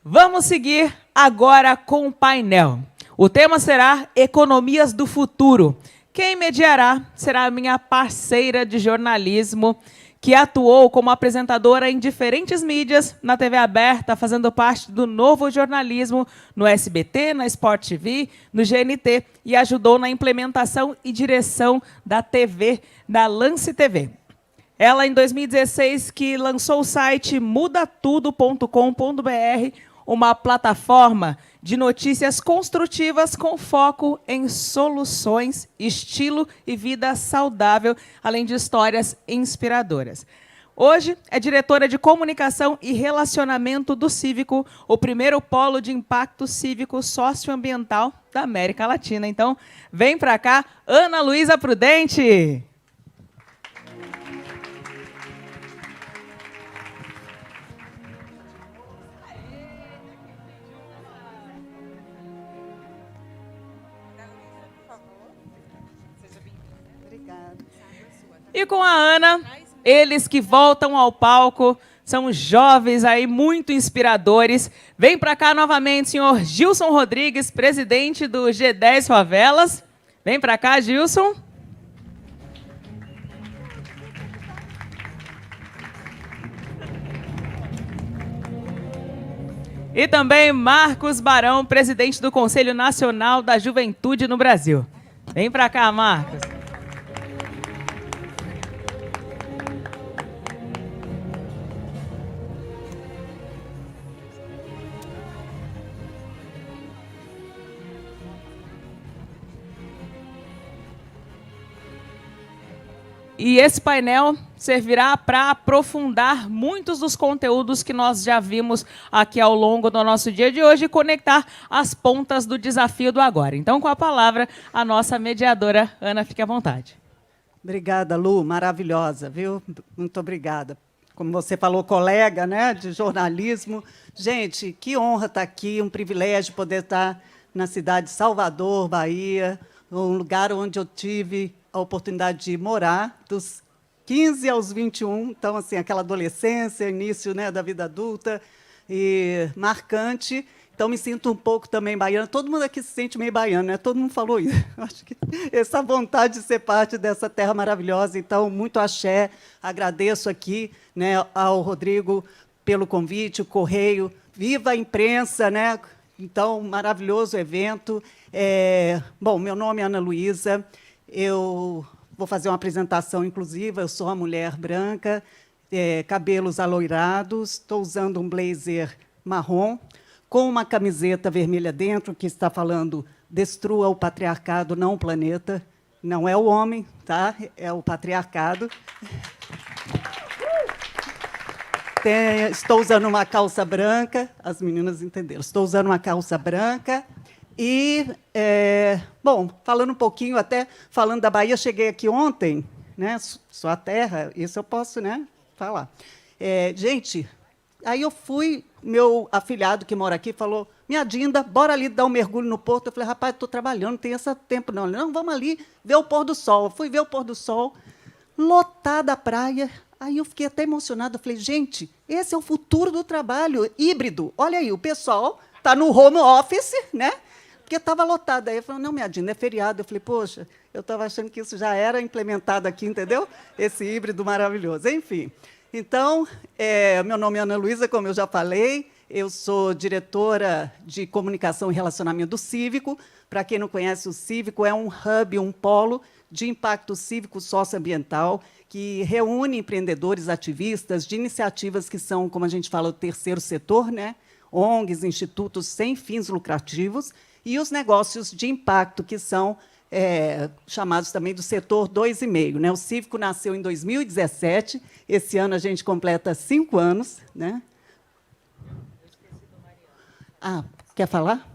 Vamos seguir agora com o painel. O tema será Economias do Futuro. Quem mediará será a minha parceira de jornalismo, que atuou como apresentadora em diferentes mídias, na TV aberta, fazendo parte do Novo Jornalismo, no SBT, na Sport TV, no GNT, e ajudou na implementação e direção da TV, da Lance TV. Ela, em 2016, que lançou o site mudatudo.com.br, uma plataforma de notícias construtivas com foco em soluções, estilo e vida saudável, além de histórias inspiradoras. Hoje é diretora de Comunicação e Relacionamento do Cívico, o primeiro polo de impacto cívico socioambiental da América Latina. Então, vem para cá, Ana Luísa Prudente. E com a Ana, eles que voltam ao palco, são jovens aí muito inspiradores. Vem para cá novamente, senhor Gilson Rodrigues, presidente do G10 Favelas. Vem para cá, Gilson. E também Marcos Barão, presidente do Conselho Nacional da Juventude no Brasil. Vem para cá, Marcos. E esse painel servirá para aprofundar muitos dos conteúdos que nós já vimos aqui ao longo do nosso dia de hoje e conectar as pontas do desafio do agora. Então, com a palavra, a nossa mediadora, Ana, fique à vontade. Obrigada, Lu, maravilhosa, viu? Muito obrigada. Como você falou, colega, né, de jornalismo. Gente, que honra estar aqui, um privilégio poder estar na cidade de Salvador, Bahia, um lugar onde eu tive a oportunidade de morar, dos 15 aos 21, então, assim, aquela adolescência, início, né, da vida adulta, e marcante. Então, me sinto um pouco também baiana. Todo mundo aqui se sente meio baiano, né? Todo mundo falou isso. Acho que essa vontade de ser parte dessa terra maravilhosa. Então, muito axé. Agradeço aqui, né, ao Rodrigo pelo convite, o Correio. Viva a imprensa, né? Então, maravilhoso evento. Bom, meu nome é Ana Luísa. Eu vou fazer uma apresentação inclusiva. Eu sou uma mulher branca, cabelos aloirados, estou usando um blazer marrom, com uma camiseta vermelha dentro, que está falando destrua o patriarcado, não o planeta. Não é o homem, tá? É o patriarcado. Estou usando uma calça branca, as meninas entenderam. Estou usando uma calça branca. E, bom, falando um pouquinho, até falando da Bahia, cheguei aqui ontem, né, sua terra, isso eu posso, né, falar. Gente, aí eu fui, meu afilhado que mora aqui falou, minha Dinda, bora ali dar um mergulho no porto. Eu falei, rapaz, estou trabalhando, não tem esse tempo não. Ele, não, vamos ali ver o pôr do sol. Eu fui ver o pôr do sol, lotada a praia. Aí eu fiquei até emocionada, eu falei, gente, esse é o futuro do trabalho, híbrido. Olha aí, o pessoal está no home office, né? Porque estava lotada. Aí eu falei, não, minha Dinda, é feriado. Eu falei, poxa, eu estava achando que isso já era implementado aqui, entendeu? Esse híbrido maravilhoso. Enfim, então, meu nome é Ana Luísa, como eu já falei, eu sou diretora de Comunicação e Relacionamento do Cívico. Para quem não conhece, o Cívico é um hub, um polo de impacto cívico socioambiental que reúne empreendedores, ativistas de iniciativas que são, como a gente fala, o terceiro setor, né? ONGs, institutos sem fins lucrativos, e os negócios de impacto, que são chamados também do setor 2,5. Né? O Cívico nasceu em 2017, esse ano a gente completa 5 anos. Né? Ah, quer falar?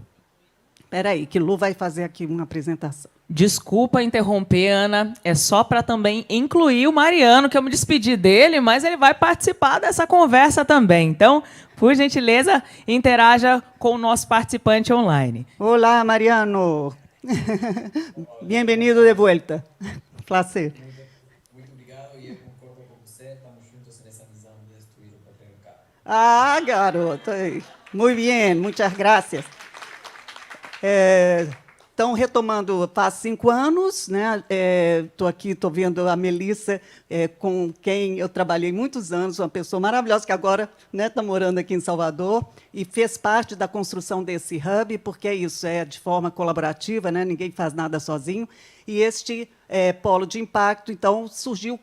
Espera aí, que Lu vai fazer aqui uma apresentação. Desculpa interromper, Ana, é só para também incluir o Mariano, que eu me despedi dele, mas ele vai participar dessa conversa também. Então, por gentileza, interaja com o nosso participante online. Olá, Mariano. Bem-vindo de volta. Prazer. Muito obrigado e eu concordo com você. Estamos juntos nessa missão de destruir o patriarcado. Ah, garoto. Muy bien, muchas gracias. Então, retomando, faz 5 anos, né? Estou aqui, estou vendo a Melissa, com quem eu trabalhei muitos anos, uma pessoa maravilhosa que agora está morando aqui em Salvador e fez parte da construção desse hub, porque é isso, é de forma colaborativa, né? Ninguém faz nada sozinho. E este polo de impacto, então, surgiu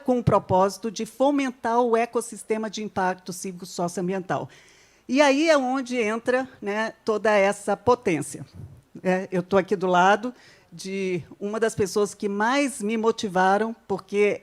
com o propósito de fomentar o ecossistema de impacto cívico-socioambiental. E aí é onde entra, né, toda essa potência. Eu estou aqui do lado de uma das pessoas que mais me motivaram, porque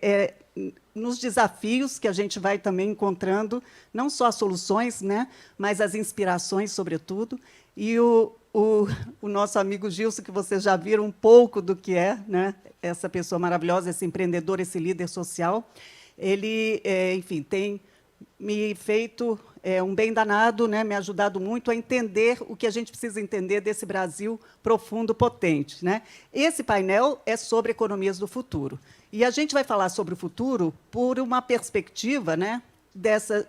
nos desafios que a gente vai também encontrando, não só as soluções, né, mas as inspirações, sobretudo. E o nosso amigo Gilson, que vocês já viram um pouco do que é, né, essa pessoa maravilhosa, esse empreendedor, esse líder social, ele, enfim, tem me feito um bem danado, né, me ajudado muito a entender o que a gente precisa entender desse Brasil profundo, potente. Né? Esse painel é sobre economias do futuro. E a gente vai falar sobre o futuro por uma perspectiva, né,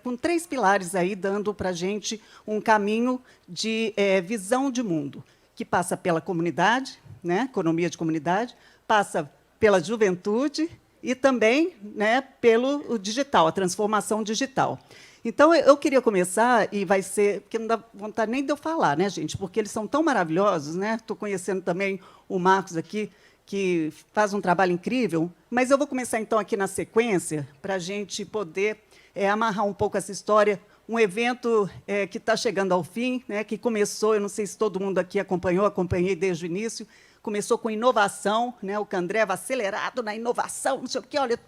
com 3 pilares aí, dando para a gente um caminho de visão de mundo, que passa pela comunidade, né, economia de comunidade, passa pela juventude e também, né, pelo digital, a transformação digital. Então, eu queria começar, e vai ser, porque não dá vontade nem de eu falar, né, gente, porque eles são tão maravilhosos, né? Estou conhecendo também o Marcos aqui, que faz um trabalho incrível, mas eu vou começar, então, aqui na sequência, para a gente poder amarrar um pouco essa história, um evento que está chegando ao fim, né, que começou, eu não sei se todo mundo aqui acompanhou, acompanhei desde o início, começou com inovação, né, o Candreva acelerado na inovação, não sei o quê, olha,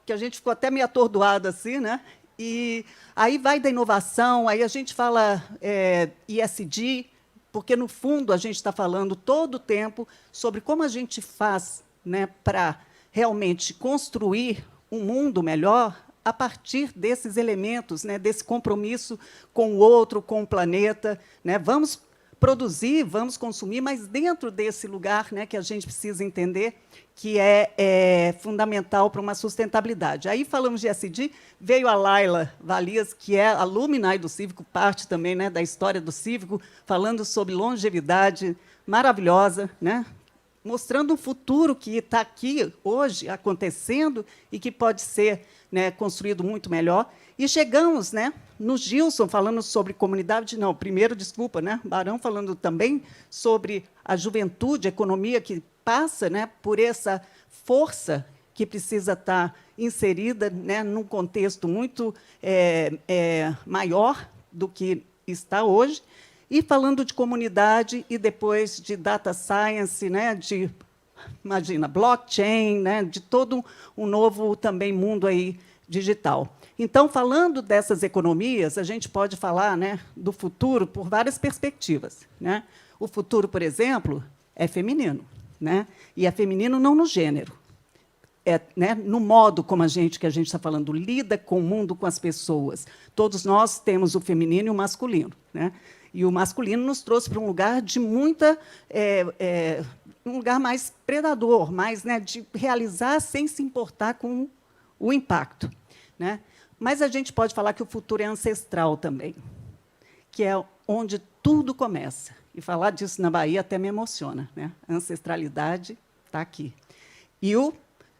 que a gente ficou até meio atordoado assim, né? E aí vai da inovação, aí a gente fala ESG, porque, no fundo, a gente está falando todo o tempo sobre como a gente faz, né, para realmente construir um mundo melhor a partir desses elementos, né, desse compromisso com o outro, com o planeta. Né? Vamos produzir, vamos consumir, mas dentro desse lugar, né, que a gente precisa entender que é fundamental para uma sustentabilidade. Aí falamos de ESG, veio a Laila Valias, que é alumni do Cívico, parte também, né, da história do Cívico, falando sobre longevidade, maravilhosa, né, mostrando um futuro que está aqui hoje acontecendo e que pode ser, né, construído muito melhor. E chegamos, né, no Gilson, falando sobre comunidade, não, primeiro, desculpa, né, Barão falando também sobre a juventude, a economia que passa, né, por essa força que precisa estar inserida, né, num contexto muito maior do que está hoje, e falando de comunidade e depois de data science, né, de, imagina, blockchain, né, de todo um novo também mundo aí digital. Então, falando dessas economias, a gente pode falar, né, do futuro por várias perspectivas. Né? O futuro, por exemplo, é feminino. Né? E é feminino não no gênero, né, no modo como que a gente está falando, lida com o mundo, com as pessoas. Todos nós temos o feminino e o masculino. Né? E o masculino nos trouxe para um lugar de muita... um lugar mais predador, mais, né, de realizar sem se importar com o impacto. Né? Mas a gente pode falar que o futuro é ancestral também, que é onde tudo começa. E falar disso na Bahia até me emociona. Né? A ancestralidade está aqui. E o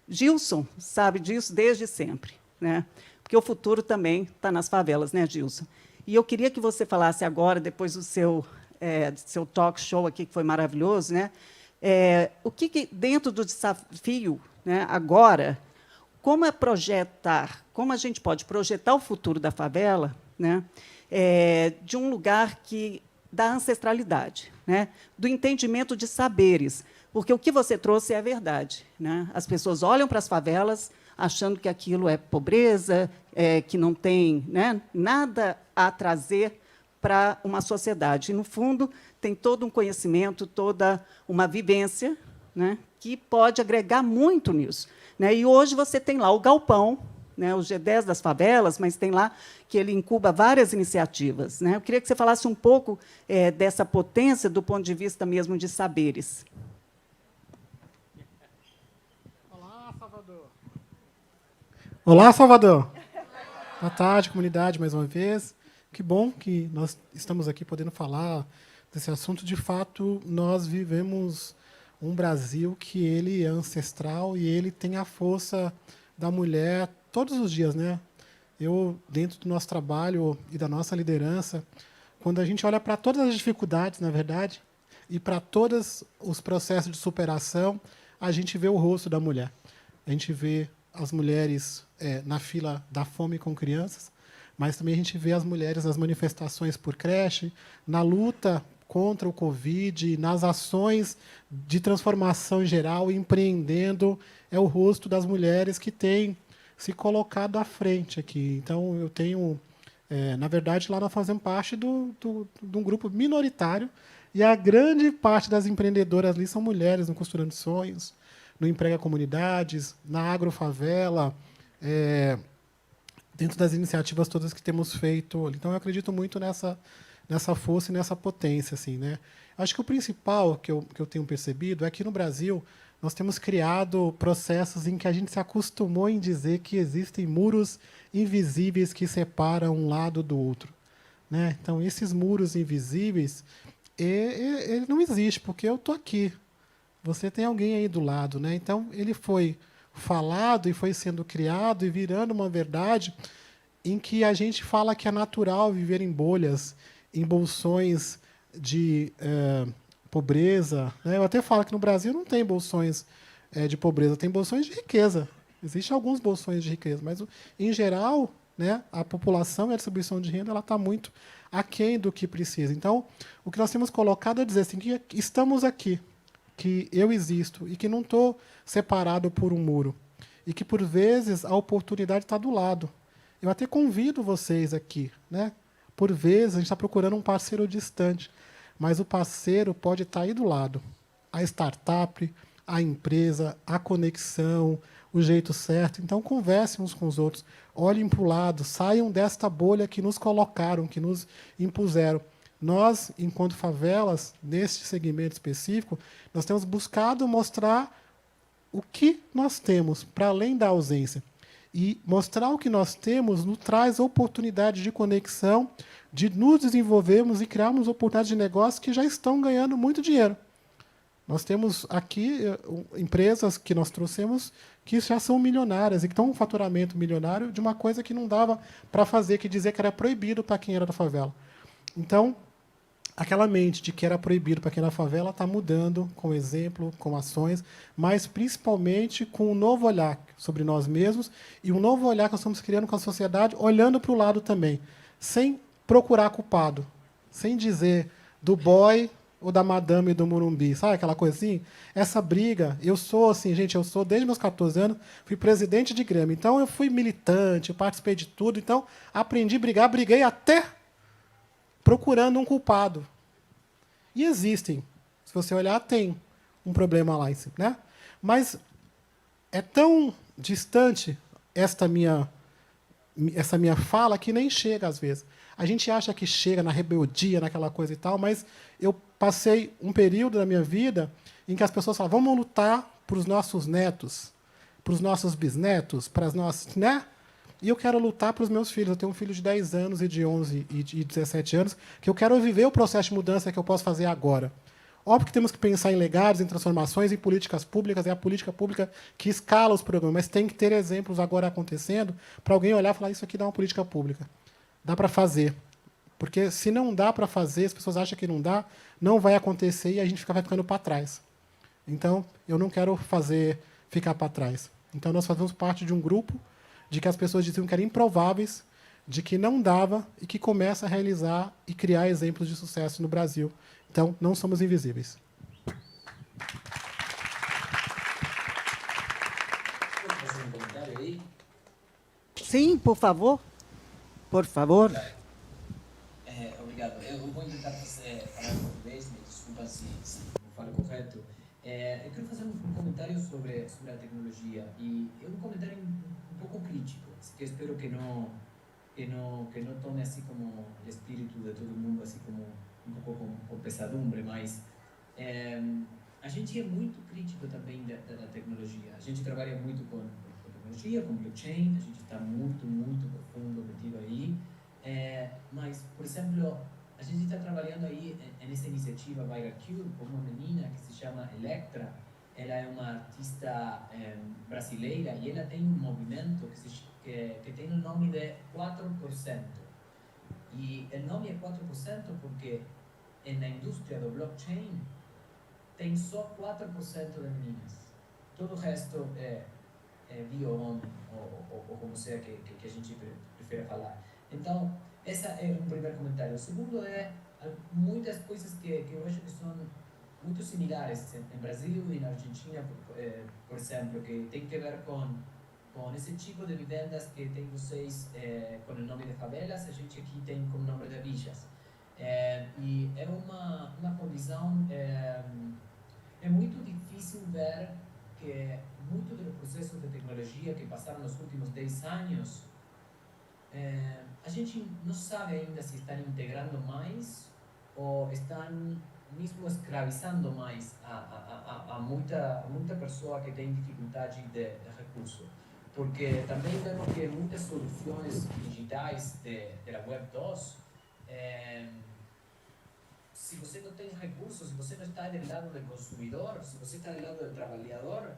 Gilson sabe disso desde sempre. Né? Porque o futuro também está nas favelas, né, Gilson? E eu queria que você falasse agora, depois do seu talk show aqui, que foi maravilhoso, né? O que, dentro do desafio, né, agora, como a gente pode projetar o futuro da favela, né, de um lugar da ancestralidade, né, do entendimento de saberes, porque o que você trouxe é a verdade. Né? As pessoas olham para as favelas achando que aquilo é pobreza, que não tem, né, nada a trazer para uma sociedade. E, no fundo, tem todo um conhecimento, toda uma vivência, né, que pode agregar muito nisso. Né? E hoje você tem lá o Galpão, né, o G10 das favelas, mas tem lá que ele incuba várias iniciativas. Né? Eu queria que você falasse um pouco dessa potência do ponto de vista mesmo de saberes. Olá, Salvador. Olá, Salvador. Boa tarde, comunidade, mais uma vez. Que bom que nós estamos aqui podendo falar desse assunto. De fato, nós vivemos um Brasil que ele é ancestral e ele tem a força da mulher todos os dias, né? Eu, dentro do nosso trabalho e da nossa liderança, quando a gente olha para todas as dificuldades, na verdade, e para todos os processos de superação, a gente vê o rosto da mulher. A gente vê as mulheres na fila da fome com crianças, mas também a gente vê as mulheres nas manifestações por creche, na luta contra o Covid, nas ações de transformação geral, empreendendo. É o rosto das mulheres que tem se colocado à frente aqui. Então, eu tenho... na verdade, lá nós fazemos parte de um grupo minoritário, e a grande parte das empreendedoras ali são mulheres no Costurando Sonhos, no Emprega Comunidades, na Agrofavela, dentro das iniciativas todas que temos feito. Então, eu acredito muito nessa força e nessa potência. Assim, né? Acho que o principal que eu tenho percebido é que, no Brasil, nós temos criado processos em que a gente se acostumou em dizer que existem muros invisíveis que separam um lado do outro. Né? Então, esses muros invisíveis, ele não existe, porque eu estou aqui. Você tem alguém aí do lado. Né? Então, ele foi falado e foi sendo criado e virando uma verdade em que a gente fala que é natural viver em bolhas, em bolsões de pobreza. Né? Eu até falo que no Brasil não tem bolsões de pobreza, tem bolsões de riqueza. Existem alguns bolsões de riqueza, mas, em geral, né, a população e a distribuição de renda está muito aquém do que precisa. Então, o que nós temos colocado é dizer assim, que estamos aqui, que eu existo e que não estou separado por um muro. E que, por vezes, a oportunidade está do lado. Eu até convido vocês aqui. Né? Por vezes, a gente está procurando um parceiro distante, mas o parceiro pode estar aí do lado. A startup, a empresa, a conexão, o jeito certo. Então, conversem uns com os outros. Olhem para o lado. Saiam desta bolha que nos colocaram, que nos impuseram. Nós, enquanto favelas, neste segmento específico, nós temos buscado mostrar o que nós temos, para além da ausência. E mostrar o que nós temos nos traz oportunidade de conexão, de nos desenvolvermos e criarmos oportunidades de negócio que já estão ganhando muito dinheiro. Nós temos aqui empresas que nós trouxemos que já são milionárias e que estão com um faturamento milionário de uma coisa que não dava para fazer, que dizia que era proibido para quem era da favela. Então, aquela mente de que era proibido para quem era da favela está mudando com exemplo, com ações, mas principalmente com um novo olhar sobre nós mesmos e um novo olhar que nós estamos criando com a sociedade, olhando para o lado também, sem procurar culpado, sem dizer do boy ou da madame do Morumbi, sabe aquela coisa assim? Essa briga, eu sou assim, gente, eu sou desde meus 14 anos, fui presidente de Grêmio, então eu fui militante, eu participei de tudo, então aprendi a brigar, briguei até procurando um culpado. E existem. Se você olhar, tem um problema lá em cima. Né? Mas é tão distante essa minha fala que nem chega às vezes. A gente acha que chega na rebeldia, naquela coisa e tal, mas eu passei um período da minha vida em que as pessoas falavam, vamos lutar para os nossos netos, para os nossos bisnetos, para as nossas... Né? E eu quero lutar para os meus filhos. Eu tenho um filho de 10 anos e de 11 e de 17 anos, que eu quero viver o processo de mudança que eu posso fazer agora. Óbvio que temos que pensar em legados, em transformações, em políticas públicas, é a política pública que escala os programas, mas tem que ter exemplos agora acontecendo para alguém olhar e falar, isso aqui dá uma política pública. Dá para fazer. Porque se não dá para fazer, as pessoas acham que não dá, não vai acontecer e a gente vai ficando para trás. Então, eu não quero ficar para trás. Então, nós fazemos parte de um grupo de que as pessoas diziam que eram improváveis, de que não dava e que começa a realizar e criar exemplos de sucesso no Brasil. Então, não somos invisíveis. Posso fazer um comentário aí? Sim, por favor. Por favor. Obrigado. Eu vou tentar falar em português, me desculpa se não falo correto. Eu quero fazer um comentário sobre a tecnologia e é um comentário um pouco crítico, que espero que não tome assim como o espírito de todo mundo assim como um pouco com pesadumbre, mas a gente é muito crítico também da tecnologia. A gente trabalha muito com tecnologia, com blockchain, a gente está muito profundo metido aí. Mas, por exemplo, a gente está trabalhando aí nessa iniciativa ViraQ com uma menina que se chama Electra. Ela é uma artista brasileira e ela tem um movimento que tem o nome de 4%. E o nome é 4% porque na indústria do blockchain tem só 4% de meninas. Todo o resto é bio-homem, ou como seja que a gente prefere falar. Então, esse é um primeiro comentário. O segundo é muitas coisas que eu acho que são muito similares em Brasil e na Argentina, por exemplo, que tem que ver com esse tipo de vivendas que tem vocês com o nome de favelas, a gente aqui tem com o nome de villas. E é uma condição, é muito difícil ver que muito dos processos de tecnologia que passaram nos últimos 10 anos, a gente não sabe ainda se estão integrando mais ou estão mesmo escravizando mais a muita pessoa que tem dificuldade de recurso. Porque também vemos que muitas soluções digitais da Web 2, se você não tem recursos, se você não está do lado do consumidor, se você está do lado do trabalhador,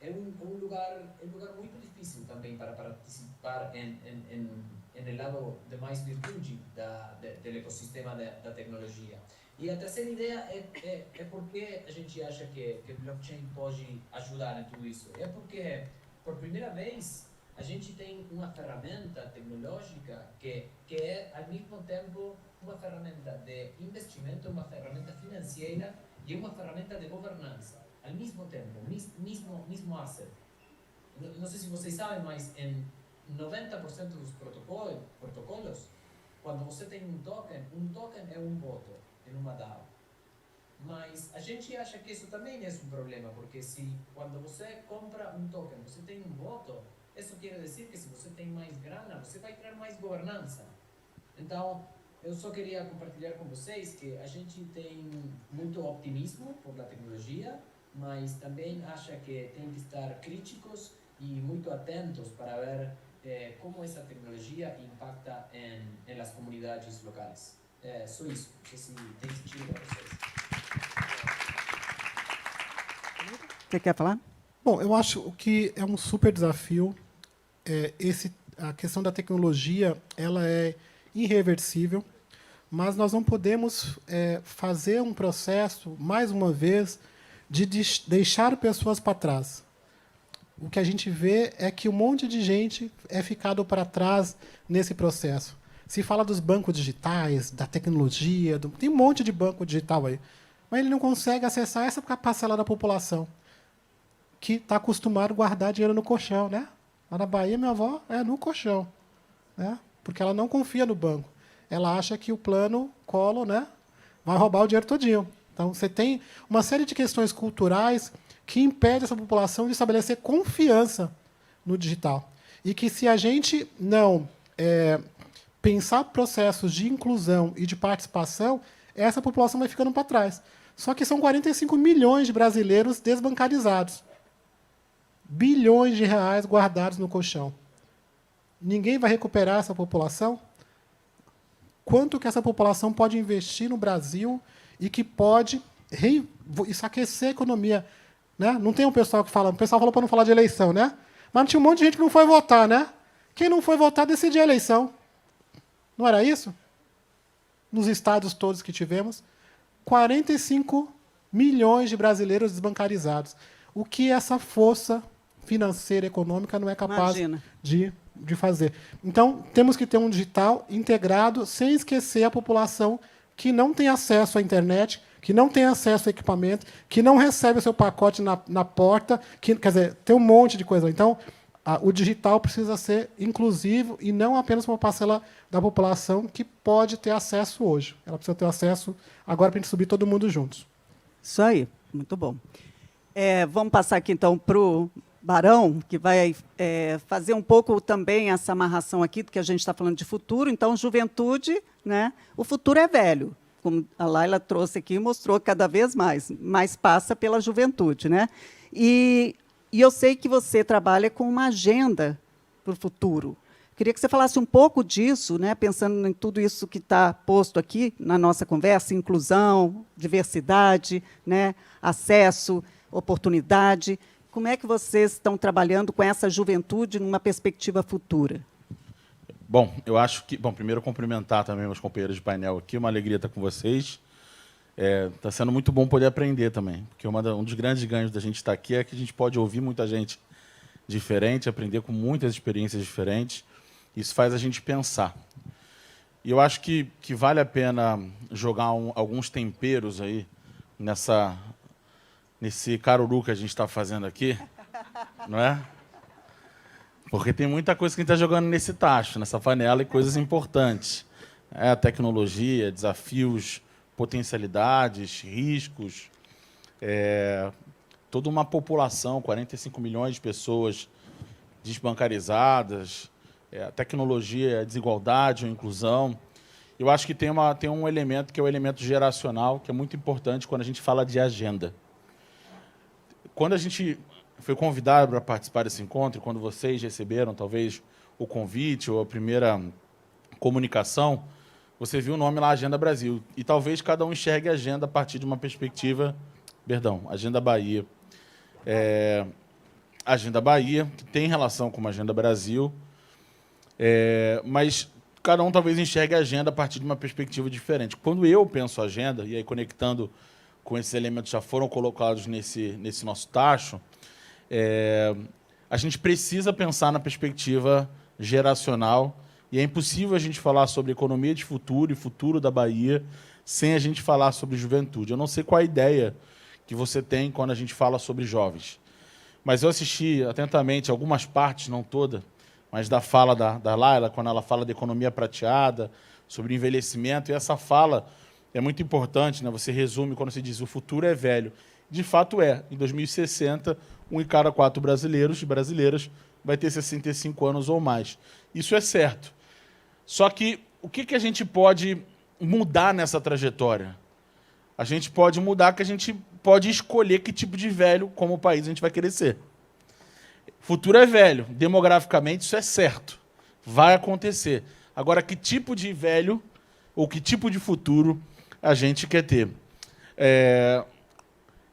é um lugar muito difícil também para participar no lado de mais virtude do ecossistema da tecnologia. E a terceira ideia é porque a gente acha que blockchain pode ajudar em tudo isso. É porque, por primeira vez, a gente tem uma ferramenta tecnológica que é, ao mesmo tempo, uma ferramenta de investimento, uma ferramenta financeira e uma ferramenta de governança. Ao mesmo tempo, mesmo asset. Não sei se vocês sabem, mas em 90% dos protocolos, quando você tem um token é um voto em uma DAO. Mas a gente acha que isso também é um problema, porque quando você compra um token, você tem um voto, isso quer dizer que se você tem mais grana, você vai ter mais governança. Então, eu só queria compartilhar com vocês que a gente tem muito optimismo por a tecnologia, mas também acha que tem que estar críticos e muito atentos para ver como essa tecnologia impacta nas comunidades locais. Só isso. Não sei se tem sentido para vocês. Você quer falar? Bom, eu acho que é um super desafio. A questão da tecnologia, ela é irreversível, mas nós não podemos fazer um processo, mais uma vez, de deixar pessoas para trás. O que a gente vê é que um monte de gente é ficado para trás nesse processo. Se fala dos bancos digitais, da tecnologia, tem um monte de banco digital aí, mas ele não consegue acessar essa parcela da população que está acostumado a guardar dinheiro no colchão, né? Lá na Bahia, minha avó é no colchão, né? Porque ela não confia no banco. Ela acha que o plano Collor, né, vai roubar o dinheiro todinho. Então, você tem uma série de questões culturais que impedem essa população de estabelecer confiança no digital. E que, se a gente não pensar processos de inclusão e de participação, essa população vai ficando para trás. Só que são 45 milhões de brasileiros desbancarizados. Bilhões de reais guardados no colchão. Ninguém vai recuperar essa população? Quanto que essa população pode investir no Brasil e que pode isso aquecer a economia? Né? Não tem um pessoal que fala... O pessoal falou para não falar de eleição, né? Mas tinha um monte de gente que não foi votar, né? Quem não foi votar decidia a eleição. Não era isso? Nos estados todos que tivemos, 45 milhões de brasileiros desbancarizados. O que essa força financeira, econômica, não é capaz de fazer. Então, temos que ter um digital integrado, sem esquecer a população que não tem acesso à internet, que não tem acesso a equipamento, que não recebe o seu pacote na porta, quer dizer, tem um monte de coisa. Então, o digital precisa ser inclusivo e não apenas uma parcela da população que pode ter acesso hoje. Ela precisa ter acesso agora para a gente subir todo mundo juntos. Isso aí, muito bom. Vamos passar aqui, então, para o Barão, que vai fazer um pouco também essa amarração aqui, porque a gente está falando de futuro. Então, juventude, né? O futuro é velho, como a Laila trouxe aqui e mostrou cada vez mais, mas passa pela juventude, né? E eu sei que você trabalha com uma agenda para o futuro. Queria que você falasse um pouco disso, né, pensando em tudo isso que está posto aqui na nossa conversa, inclusão, diversidade, né, acesso, oportunidade. Como é que vocês estão trabalhando com essa juventude numa perspectiva futura? Bom, eu acho que... Bom, primeiro cumprimentar também meus companheiros de painel aqui, uma alegria estar com vocês. Está sendo muito bom poder aprender também, porque um dos grandes ganhos da gente estar aqui é que a gente pode ouvir muita gente diferente, aprender com muitas experiências diferentes. Isso faz a gente pensar. E eu acho que vale a pena jogar alguns temperos aí nesse caruru que a gente está fazendo aqui, não é? Porque tem muita coisa que a gente está jogando nesse tacho, nessa panela, e coisas importantes. A tecnologia, desafios, potencialidades, riscos. Toda uma população, 45 milhões de pessoas desbancarizadas, a tecnologia, a desigualdade, a inclusão. Eu acho que tem um elemento que é o elemento geracional, que é muito importante quando a gente fala de agenda. Quando a gente foi convidado para participar desse encontro, quando vocês receberam, talvez, o convite ou a primeira comunicação, você viu o nome lá, Agenda Brasil. E talvez cada um enxergue a agenda a partir de uma perspectiva... Perdão, Agenda Bahia. Agenda Bahia, que tem relação com a Agenda Brasil, mas cada um talvez enxergue a agenda a partir de uma perspectiva diferente. Quando eu penso agenda, e aí conectando com esses elementos que já foram colocados nesse nosso tacho, a gente precisa pensar na perspectiva geracional, e é impossível a gente falar sobre economia de futuro e futuro da Bahia sem a gente falar sobre juventude. Eu não sei qual a ideia que você tem quando a gente fala sobre jovens, mas eu assisti atentamente algumas partes, não toda, mas da fala da Laila, quando ela fala de economia prateada, sobre envelhecimento, e essa fala é muito importante, né? Você resume quando você diz o futuro é velho. De fato é. Em 2060, 1 em cada 4 brasileiros e brasileiras vai ter 65 anos ou mais. Isso é certo. Só que o que a gente pode mudar nessa trajetória? A gente pode mudar que a gente pode escolher que tipo de velho, como país, a gente vai querer ser. Futuro é velho. Demograficamente, isso é certo. Vai acontecer. Agora, que tipo de velho ou que tipo de futuro a gente quer ter?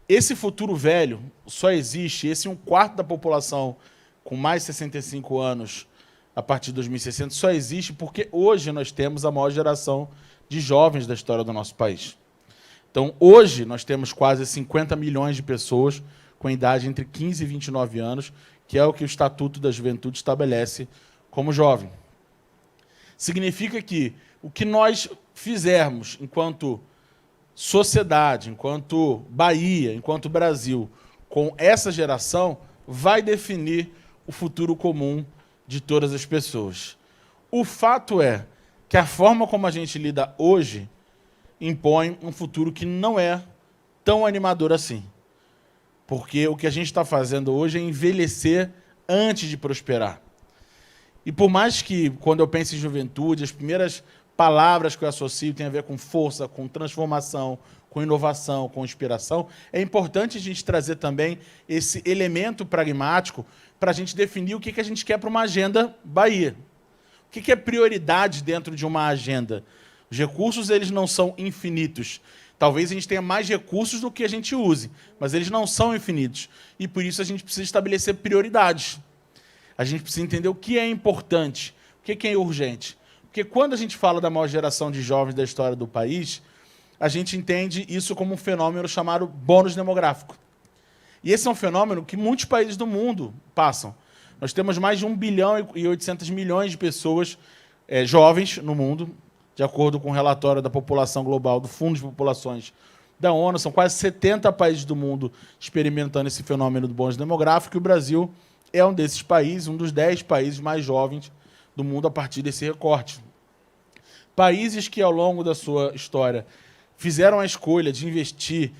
Esse futuro velho só existe, esse 1/4 da população com mais de 65 anos a partir de 2060, só existe porque hoje nós temos a maior geração de jovens da história do nosso país. Então, hoje, nós temos quase 50 milhões de pessoas com idade entre 15 e 29 anos, que é o que o Estatuto da Juventude estabelece como jovem. Significa que o que nós fizermos enquanto sociedade, enquanto Bahia, enquanto Brasil, com essa geração, vai definir o futuro comum de todas as pessoas. O fato é que a forma como a gente lida hoje impõe um futuro que não é tão animador assim. Porque o que a gente está fazendo hoje é envelhecer antes de prosperar. E por mais que, quando eu penso em juventude, as primeiras palavras que eu associo têm a ver com força, com transformação, com inovação, com inspiração, é importante a gente trazer também esse elemento pragmático para a gente definir o que a gente quer para uma agenda Bahia. O que é prioridade dentro de uma agenda? Os recursos, eles não são infinitos. Talvez a gente tenha mais recursos do que a gente use, mas eles não são infinitos. E, por isso, a gente precisa estabelecer prioridades. A gente precisa entender o que é importante, o que é urgente. Porque, quando a gente fala da maior geração de jovens da história do país, a gente entende isso como um fenômeno chamado bônus demográfico. E esse é um fenômeno que muitos países do mundo passam. Nós temos mais de 1 bilhão e 800 milhões de pessoas jovens no mundo, de acordo com o relatório da população global, do Fundo de Populações da ONU. São quase 70 países do mundo experimentando esse fenômeno do bônus demográfico, e o Brasil é um desses países, um dos 10 países mais jovens do mundo a partir desse recorte. Países que, ao longo da sua história, fizeram a escolha de investir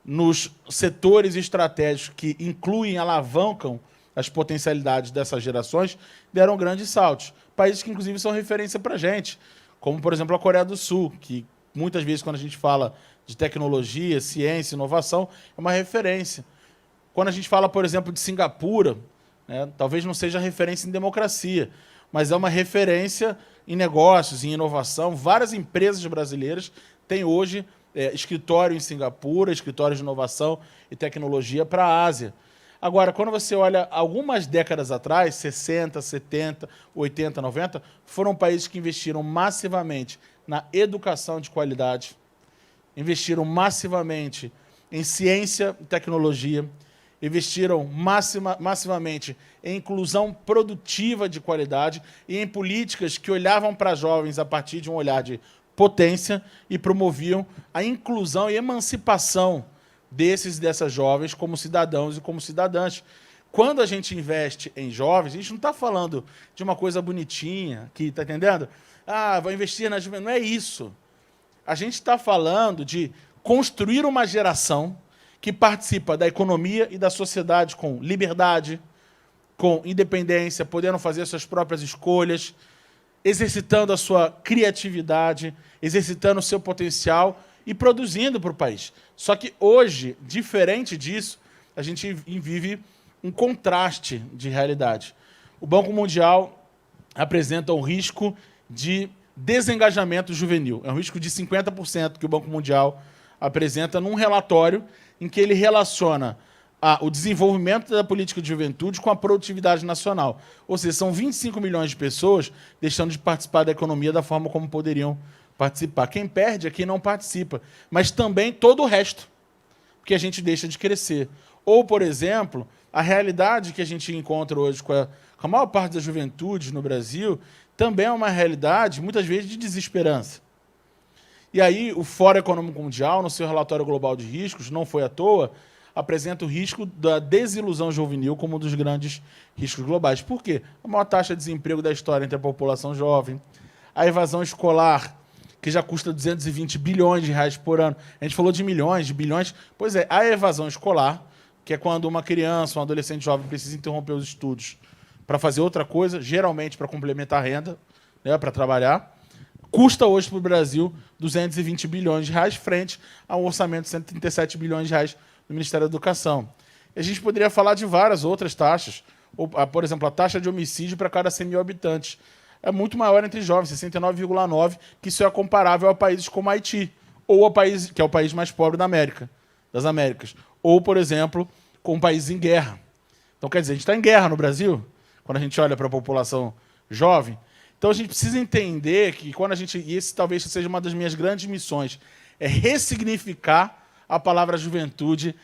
nos setores estratégicos que incluem e alavancam as potencialidades dessas gerações, deram grandes saltos. Países que, inclusive, são referência para a gente, como, por exemplo, a Coreia do Sul, que muitas vezes, quando a gente fala de tecnologia, ciência, inovação, é uma referência. Quando a gente fala, por exemplo, de Singapura, né, talvez não seja referência em democracia, mas é uma referência em negócios, em inovação. Várias empresas brasileiras têm hoje escritório em Singapura, escritório de inovação e tecnologia para a Ásia. Agora, quando você olha algumas décadas atrás, 60, 70, 80, 90, foram países que investiram massivamente na educação de qualidade, investiram massivamente em ciência e tecnologia, investiram massivamente em inclusão produtiva de qualidade e em políticas que olhavam para jovens a partir de um olhar de potência e promoviam a inclusão e emancipação desses e dessas jovens como cidadãos e como cidadãs. Quando a gente investe em jovens, a gente não está falando de uma coisa bonitinha aqui, está entendendo? Ah, vou investir na juventude. Não é isso. A gente está falando de construir uma geração que participa da economia e da sociedade com liberdade, com independência, podendo fazer suas próprias escolhas, exercitando a sua criatividade, exercitando o seu potencial e produzindo para o país. Só que hoje, diferente disso, a gente vive um contraste de realidade. O Banco Mundial apresenta um risco de desengajamento juvenil. É um risco de 50% que o Banco Mundial apresenta num relatório em que ele relaciona o desenvolvimento da política de juventude com a produtividade nacional. Ou seja, são 25 milhões de pessoas deixando de participar da economia da forma como poderiam participar. Quem perde é quem não participa, mas também todo o resto, porque a gente deixa de crescer. Ou, por exemplo, a realidade que a gente encontra hoje com a maior parte da juventude no Brasil também é uma realidade, muitas vezes, de desesperança. E aí, o Fórum Econômico Mundial, no seu relatório global de riscos, não foi à toa, apresenta o risco da desilusão juvenil como um dos grandes riscos globais. Por quê? A maior taxa de desemprego da história entre a população jovem, a evasão escolar, que já custa 220 bilhões de reais por ano. A gente falou de milhões, de bilhões. Pois é, a evasão escolar, que é quando uma criança, um adolescente jovem precisa interromper os estudos para fazer outra coisa, geralmente para complementar a renda, né, para trabalhar, custa hoje para o Brasil 220 bilhões de reais frente a um orçamento de 137 bilhões de reais do Ministério da Educação. E a gente poderia falar de várias outras taxas. Por exemplo, a taxa de homicídio para cada 100 mil habitantes é muito maior entre jovens, 69,9%, que isso é comparável a países como Haiti, ou a país, que é o país mais pobre das Américas. Ou, por exemplo, com um país em guerra. Então, quer dizer, a gente está em guerra no Brasil, quando a gente olha para a população jovem. Então, a gente precisa entender que, quando a gente... E esse talvez seja uma das minhas grandes missões, é ressignificar a palavra juventude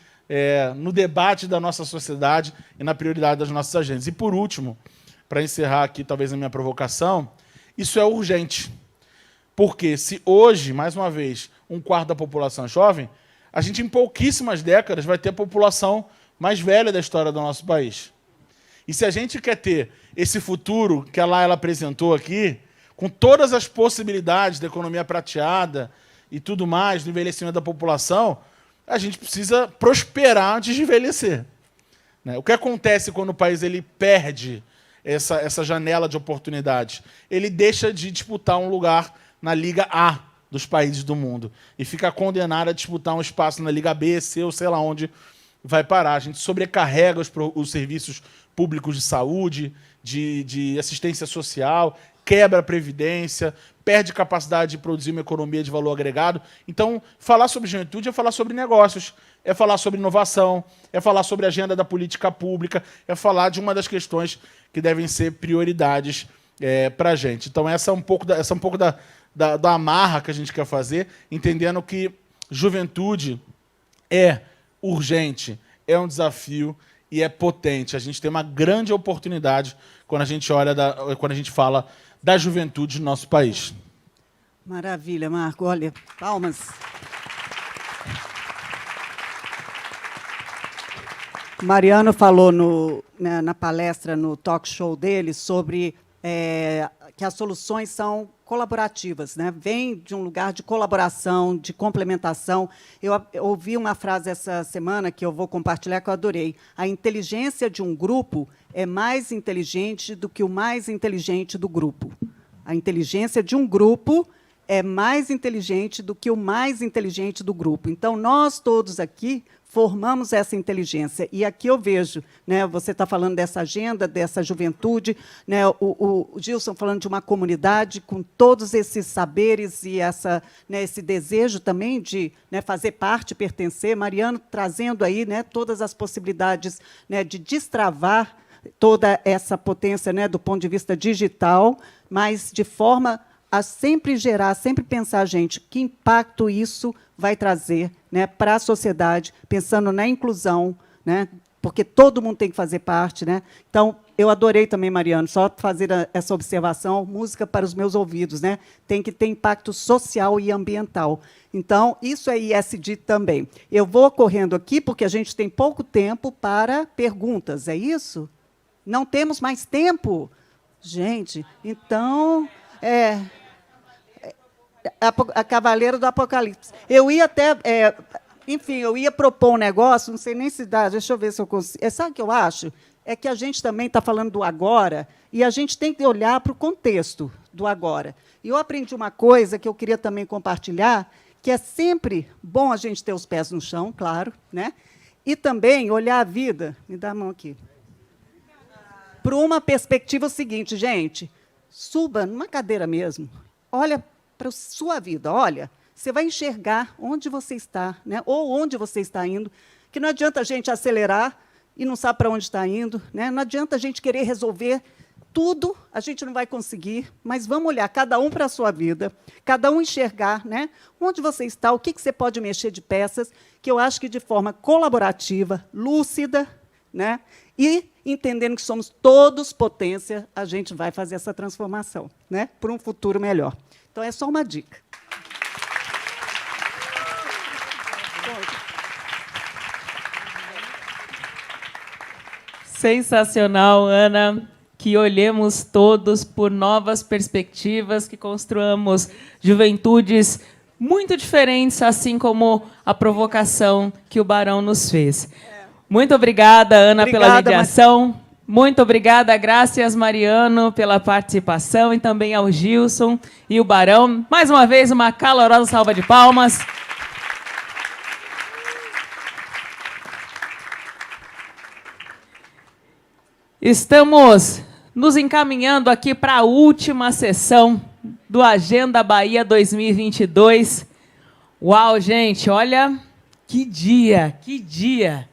no debate da nossa sociedade e na prioridade das nossas agendas. E, por último, para encerrar aqui, talvez, a minha provocação, isso é urgente. Porque se hoje, mais uma vez, 1/4 da população é jovem, a gente, em pouquíssimas décadas, vai ter a população mais velha da história do nosso país. E se a gente quer ter esse futuro que a Laila apresentou aqui, com todas as possibilidades da economia prateada e tudo mais, do envelhecimento da população, a gente precisa prosperar antes de envelhecer. Né? O que acontece quando o país ele perde essa janela de oportunidade? Ele deixa de disputar um lugar na Liga A dos países do mundo e fica condenado a disputar um espaço na Liga B, C ou sei lá onde vai parar. A gente sobrecarrega os serviços públicos de saúde, de assistência social, quebra a previdência, perde capacidade de produzir uma economia de valor agregado. Então, falar sobre juventude é falar sobre negócios, é falar sobre inovação, é falar sobre a agenda da política pública, é falar de uma das questões que devem ser prioridades para a gente. Então, essa é um pouco da amarra que a gente quer fazer, entendendo que juventude é urgente, é um desafio e é potente. A gente tem uma grande oportunidade quando a gente fala da juventude do nosso país. Maravilha, Marco. Olha, palmas. Mariano falou na palestra, no talk show dele, sobre que as soluções são colaborativas, né? Vem de um lugar de colaboração, de complementação. Eu ouvi uma frase essa semana que eu vou compartilhar, que eu adorei. A inteligência de um grupo é mais inteligente do que o mais inteligente do grupo. A inteligência de um grupo é mais inteligente do que o mais inteligente do grupo. Então, nós todos aqui formamos essa inteligência. E aqui eu vejo, né, você está falando dessa agenda, dessa juventude, né, o Gilson falando de uma comunidade com todos esses saberes e né, esse desejo também de, né, fazer parte, pertencer. Mariano trazendo aí, né, todas as possibilidades, né, de destravar toda essa potência, né, do ponto de vista digital, mas de forma a sempre gerar, sempre pensar, gente, que impacto isso vai trazer, né, para a sociedade, pensando na inclusão, né, porque todo mundo tem que fazer parte. Né? Então, eu adorei também, Mariano, só fazer essa observação, música para os meus ouvidos, né? Tem que ter impacto social e ambiental. Então, isso é ISD também. Eu vou correndo aqui, porque a gente tem pouco tempo para perguntas, é isso? Não temos mais tempo? Gente, então... A Cavaleira do Apocalipse. Eu ia até... enfim, eu ia propor um negócio, não sei nem se dá, deixa eu ver se eu consigo. Sabe o que eu acho? É que a gente também está falando do agora, e a gente tem que olhar para o contexto do agora. E eu aprendi uma coisa que eu queria também compartilhar, que é sempre bom a gente ter os pés no chão, claro, né? E também olhar a vida... Me dá a mão aqui. Para uma perspectiva seguinte, gente, suba numa cadeira mesmo, olha para a sua vida, olha, você vai enxergar onde você está, né? Ou onde você está indo, que não adianta a gente acelerar e não sabe para onde está indo, né? Não adianta a gente querer resolver tudo, a gente não vai conseguir, mas vamos olhar cada um para a sua vida, cada um enxergar, né, onde você está, o que você pode mexer de peças, que eu acho que de forma colaborativa, lúcida, né, e entendendo que somos todos potência, a gente vai fazer essa transformação, né, para um futuro melhor. Então, é só uma dica. Sensacional, Ana. Que olhemos todos por novas perspectivas, que construamos juventudes muito diferentes, assim como a provocação que o Barão nos fez. Muito obrigada, Ana, pela mediação. Muito obrigada, graças, Mariano, pela participação, e também ao Gilson e o Barão. Mais uma vez, uma calorosa salva de palmas. Estamos nos encaminhando aqui para a última sessão do Agenda Bahia 2022. Uau, gente, olha que dia, que dia.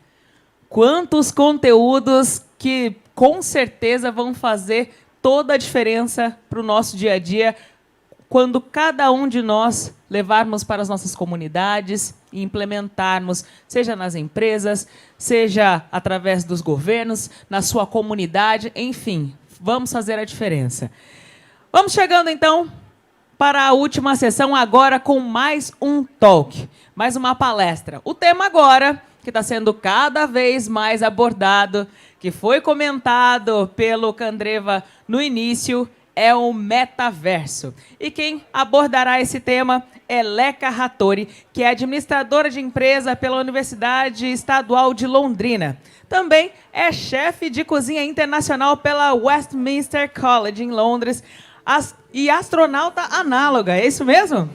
Quantos conteúdos que, com certeza, vão fazer toda a diferença para o nosso dia a dia, quando cada um de nós levarmos para as nossas comunidades e implementarmos, seja nas empresas, seja através dos governos, na sua comunidade, enfim, vamos fazer a diferença. Vamos chegando, então, para a última sessão, agora com mais um talk, mais uma palestra. O tema agora, que está sendo cada vez mais abordado, que foi comentado pelo Candreva no início, é o metaverso. E quem abordará esse tema é Leca Rattori, que é administradora de empresa pela Universidade Estadual de Londrina. Também é chefe de cozinha internacional pela Westminster College, em Londres, e astronauta análoga, é isso mesmo?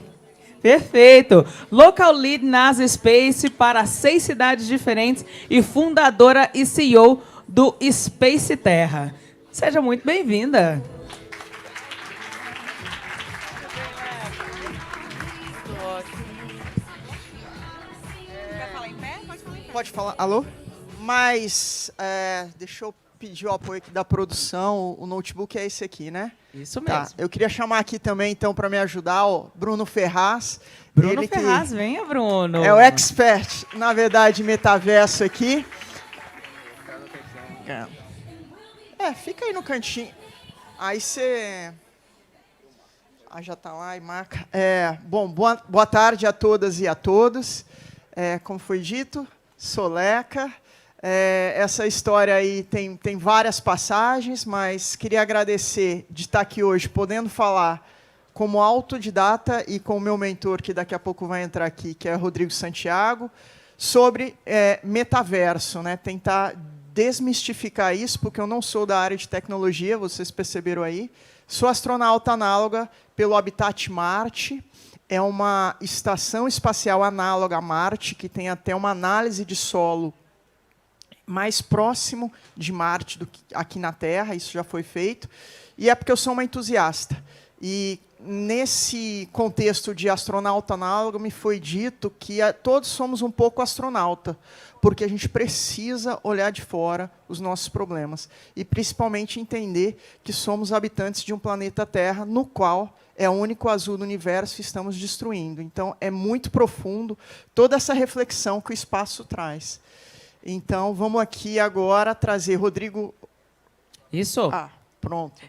Perfeito. Local Lead NASA Space para 6 cidades diferentes e fundadora e CEO do Space Terra. Seja muito bem-vinda. Pode falar, alô? Mas, deixa eu pedir o apoio aqui da produção. O notebook é esse aqui, né? Isso mesmo. Tá. Eu queria chamar aqui também, então, para me ajudar, o Bruno Ferraz. Bruno Ferraz, venha, Bruno. É o expert, na verdade, metaverso aqui. Fica aí no cantinho. Aí você... já tá lá e marca. Bom, boa tarde a todas e a todos. Como foi dito, sou Leca. Essa história aí tem várias passagens, mas queria agradecer de estar aqui hoje, podendo falar como autodidata e com o meu mentor, que daqui a pouco vai entrar aqui, que é Rodrigo Santiago, sobre metaverso, né? Tentar desmistificar isso, porque eu não sou da área de tecnologia, vocês perceberam aí, Sou astronauta análoga pelo Habitat Marte. É uma estação espacial análoga a Marte, que tem até uma análise de solo mais próximo de Marte do que aqui na Terra, isso já foi feito. E é porque eu sou uma entusiasta. E, nesse contexto de astronauta análogo, me foi dito que todos somos um pouco astronauta, porque a gente precisa olhar de fora os nossos problemas. E, principalmente, entender que somos habitantes de um planeta Terra, no qual é o único azul do universo e estamos destruindo. Então, é muito profundo toda essa reflexão que o espaço traz. Então, vamos aqui agora trazer Rodrigo... Isso. Ah, pronto.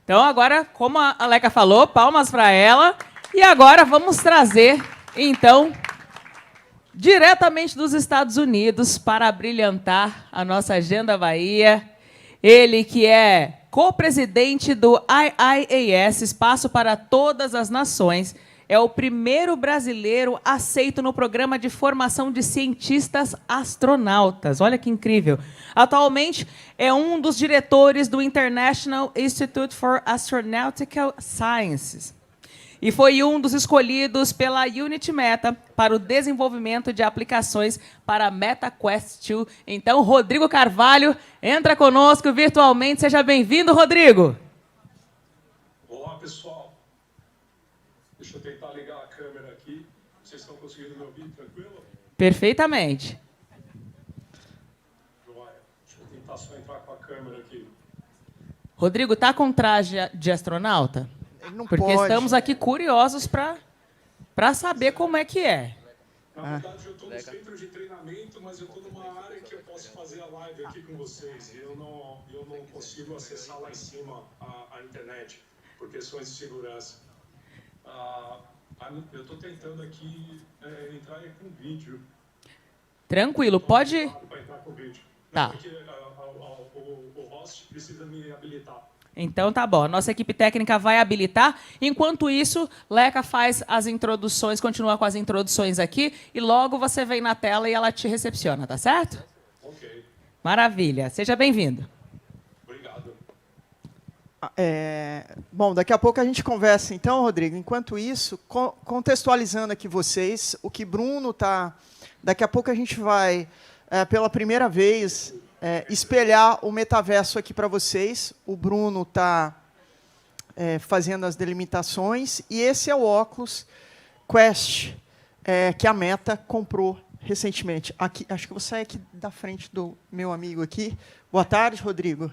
Então, agora, como a Leca falou, palmas para ela. E agora vamos trazer, então, diretamente dos Estados Unidos, para brilhantar a nossa Agenda Bahia, ele que é co-presidente do IIAS, Espaço para Todas as Nações, é o primeiro brasileiro aceito no programa de formação de cientistas astronautas. Olha que incrível. Atualmente, é um dos diretores do International Institute for Astronautical Sciences. E foi um dos escolhidos pela Unity Meta para o desenvolvimento de aplicações para a MetaQuest 2. Então, Rodrigo Carvalho entra conosco virtualmente. Seja bem-vindo, Rodrigo. Olá, pessoal. Deixa eu tentar ligar a câmera aqui. Vocês estão conseguindo me ouvir tranquilo? Perfeitamente. Joia. Deixa eu tentar só entrar com a câmera aqui. Rodrigo, tá com traje de astronauta? Ele não Porque pode. estamos aqui curiosos para saber como é que é. Na verdade, eu estou no centro de treinamento, mas eu estou numa área que eu posso fazer a live aqui com vocês. E eu não consigo acessar lá em cima a internet, por questões de segurança. Eu estou tentando aqui entrar com vídeo. Tranquilo, pode... Para entrar com vídeo. Tá. Porque o host precisa me habilitar. Então tá bom, a nossa equipe técnica vai habilitar. Enquanto isso, Leca faz as introduções, continua com as introduções aqui, e logo você vem na tela e ela te recepciona, tá certo? Ok. Maravilha, seja bem-vindo. Obrigado. Bom, daqui a pouco a gente conversa, então, Rodrigo. Enquanto isso, contextualizando aqui vocês, o que Bruno está... Daqui a pouco a gente vai, pela primeira vez... espelhar o metaverso aqui para vocês. O Bruno está fazendo as delimitações. E esse é o óculos Quest, que a Meta comprou recentemente. Aqui, acho que eu vou sair aqui da frente do meu amigo aqui. Boa tarde, Rodrigo.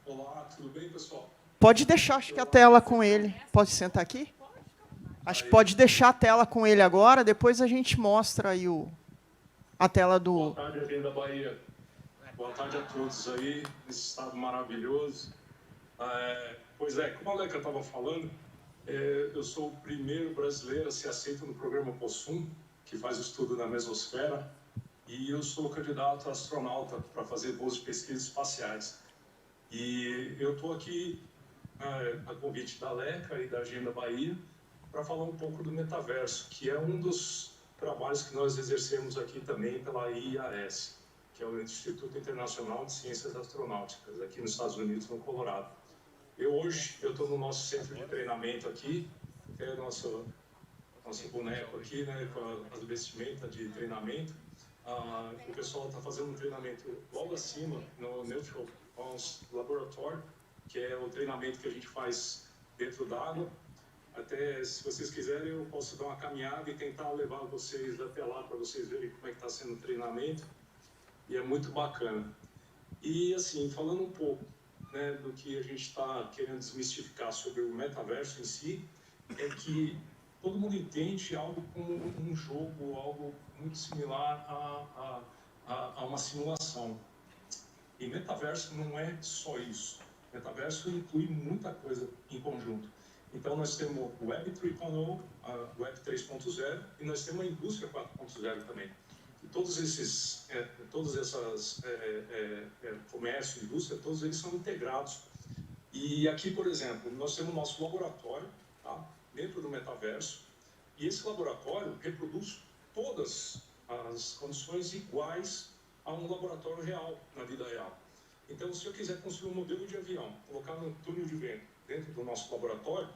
Olá, tudo bem, pessoal? Pode deixar, acho que a tela com ele. Pode sentar aqui? Acho que pode deixar a tela com ele agora, depois a gente mostra aí a tela do... Boa tarde, Agenda Bahia. Boa tarde a todos aí, nesse estado maravilhoso. Pois é, como a Leca estava falando, eu sou o primeiro brasileiro a ser aceito no programa POSSUM, que faz o estudo na mesosfera, e eu sou candidato a astronauta para fazer voos de pesquisas espaciais. E eu estou aqui, a convite da Leca e da Agenda Bahia, para falar um pouco do metaverso, que é um dos trabalhos que nós exercemos aqui também pela IIAS, que é o Instituto Internacional de Ciências Astronáuticas, aqui nos Estados Unidos, no Colorado. Hoje eu estou no nosso centro de treinamento aqui, que é nosso boneco aqui, né, com as vestimentas de treinamento. O pessoal está fazendo um treinamento logo acima, no Neutral Bounce Laboratory, que é o treinamento que a gente faz dentro d'água. Até, se vocês quiserem, eu posso dar uma caminhada e tentar levar vocês até lá, para vocês verem como é que está sendo o treinamento. E é muito bacana. E, assim, falando um pouco, né, do que a gente está querendo desmistificar sobre o metaverso em si, é que todo mundo entende algo como um jogo, algo muito similar a uma simulação. E metaverso não é só isso. Metaverso inclui muita coisa em conjunto. Então, nós temos o Web 3.0, a Web 3.0, e nós temos a Indústria 4.0 também. E todos esses comércio, indústria, todos eles são integrados. E aqui, por exemplo, nós temos o nosso laboratório, tá, dentro do metaverso, e esse laboratório reproduz todas as condições iguais a um laboratório real, na vida real. Então, se eu quiser construir um modelo de avião, colocar no túnel de vento, dentro do nosso laboratório,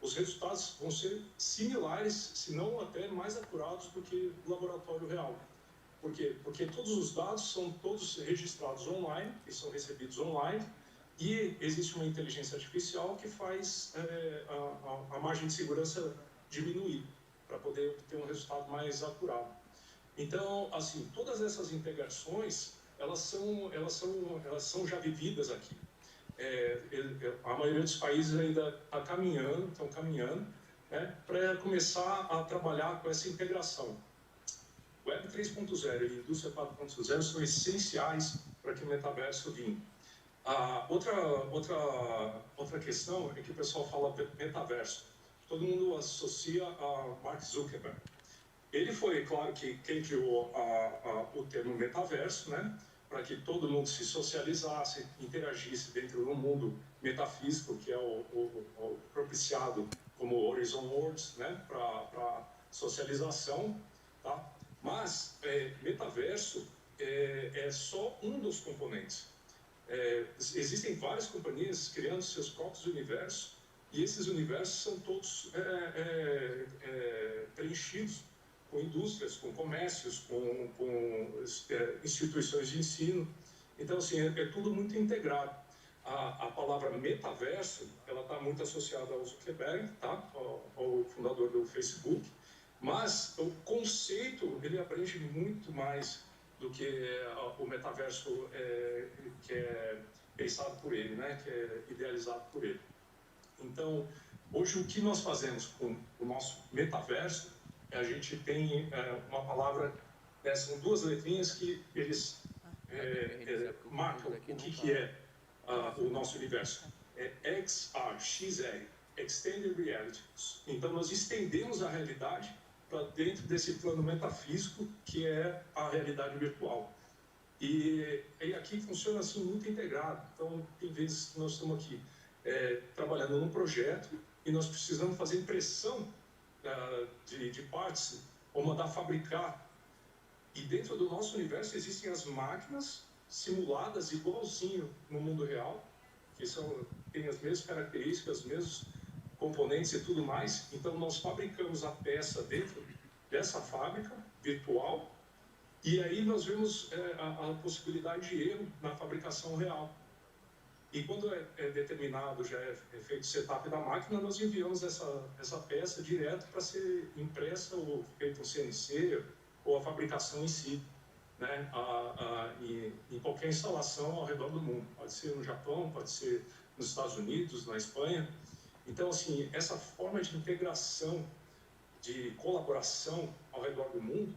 os resultados vão ser similares, se não até mais acurados do que o laboratório real. Por quê? Porque todos os dados são todos registrados online, e são recebidos online, e existe uma inteligência artificial que faz a margem de segurança diminuir, para poder obter um resultado mais acurado. Então, assim, todas essas integrações, elas são já vividas aqui. A maioria dos países ainda estão caminhando, né, para começar a trabalhar com essa integração. Web 3.0 e Indústria 4.0 são essenciais para que o metaverso vingue. Outra questão é que o pessoal fala metaverso. Todo mundo associa a Mark Zuckerberg. Ele foi, claro, quem criou o termo metaverso, né, para que todo mundo se socializasse, interagisse dentro do mundo metafísico, que é o propiciado como Horizon Worlds, né, para socialização, tá? Mas metaverso é só um dos componentes. Existem várias companhias criando seus próprios universos, e esses universos são todos preenchidos com indústrias, com comércios, com instituições de ensino. Então, assim, é tudo muito integrado. A palavra metaverso, ela está muito associada ao Zuckerberg, tá? ao fundador do Facebook, mas o conceito, ele abrange muito mais do que o metaverso que é pensado por ele, né? Que é idealizado por ele. Então, hoje, o que nós fazemos com o nosso metaverso, a gente tem uma palavra, são duas letrinhas que eles marcam o que é o nosso universo. É XR, Extended Reality. Então, nós estendemos a realidade para dentro desse plano metafísico, que é a realidade virtual. E aqui funciona assim, muito integrado. Então, tem vezes que nós estamos aqui trabalhando num projeto e nós precisamos fazer impressão de partes ou mandar fabricar. E dentro do nosso universo existem as máquinas simuladas igualzinho no mundo real, que têm as mesmas características, os mesmos componentes e tudo mais. Então, nós fabricamos a peça dentro dessa fábrica virtual e aí nós vemos a possibilidade de erro na fabricação real. E quando é determinado, já é feito o setup da máquina, nós enviamos essa peça direto para ser impressa ou feita um CNC ou a fabricação em si, né? Em qualquer instalação ao redor do mundo. Pode ser no Japão, pode ser nos Estados Unidos, na Espanha. Então, assim, essa forma de integração, de colaboração ao redor do mundo,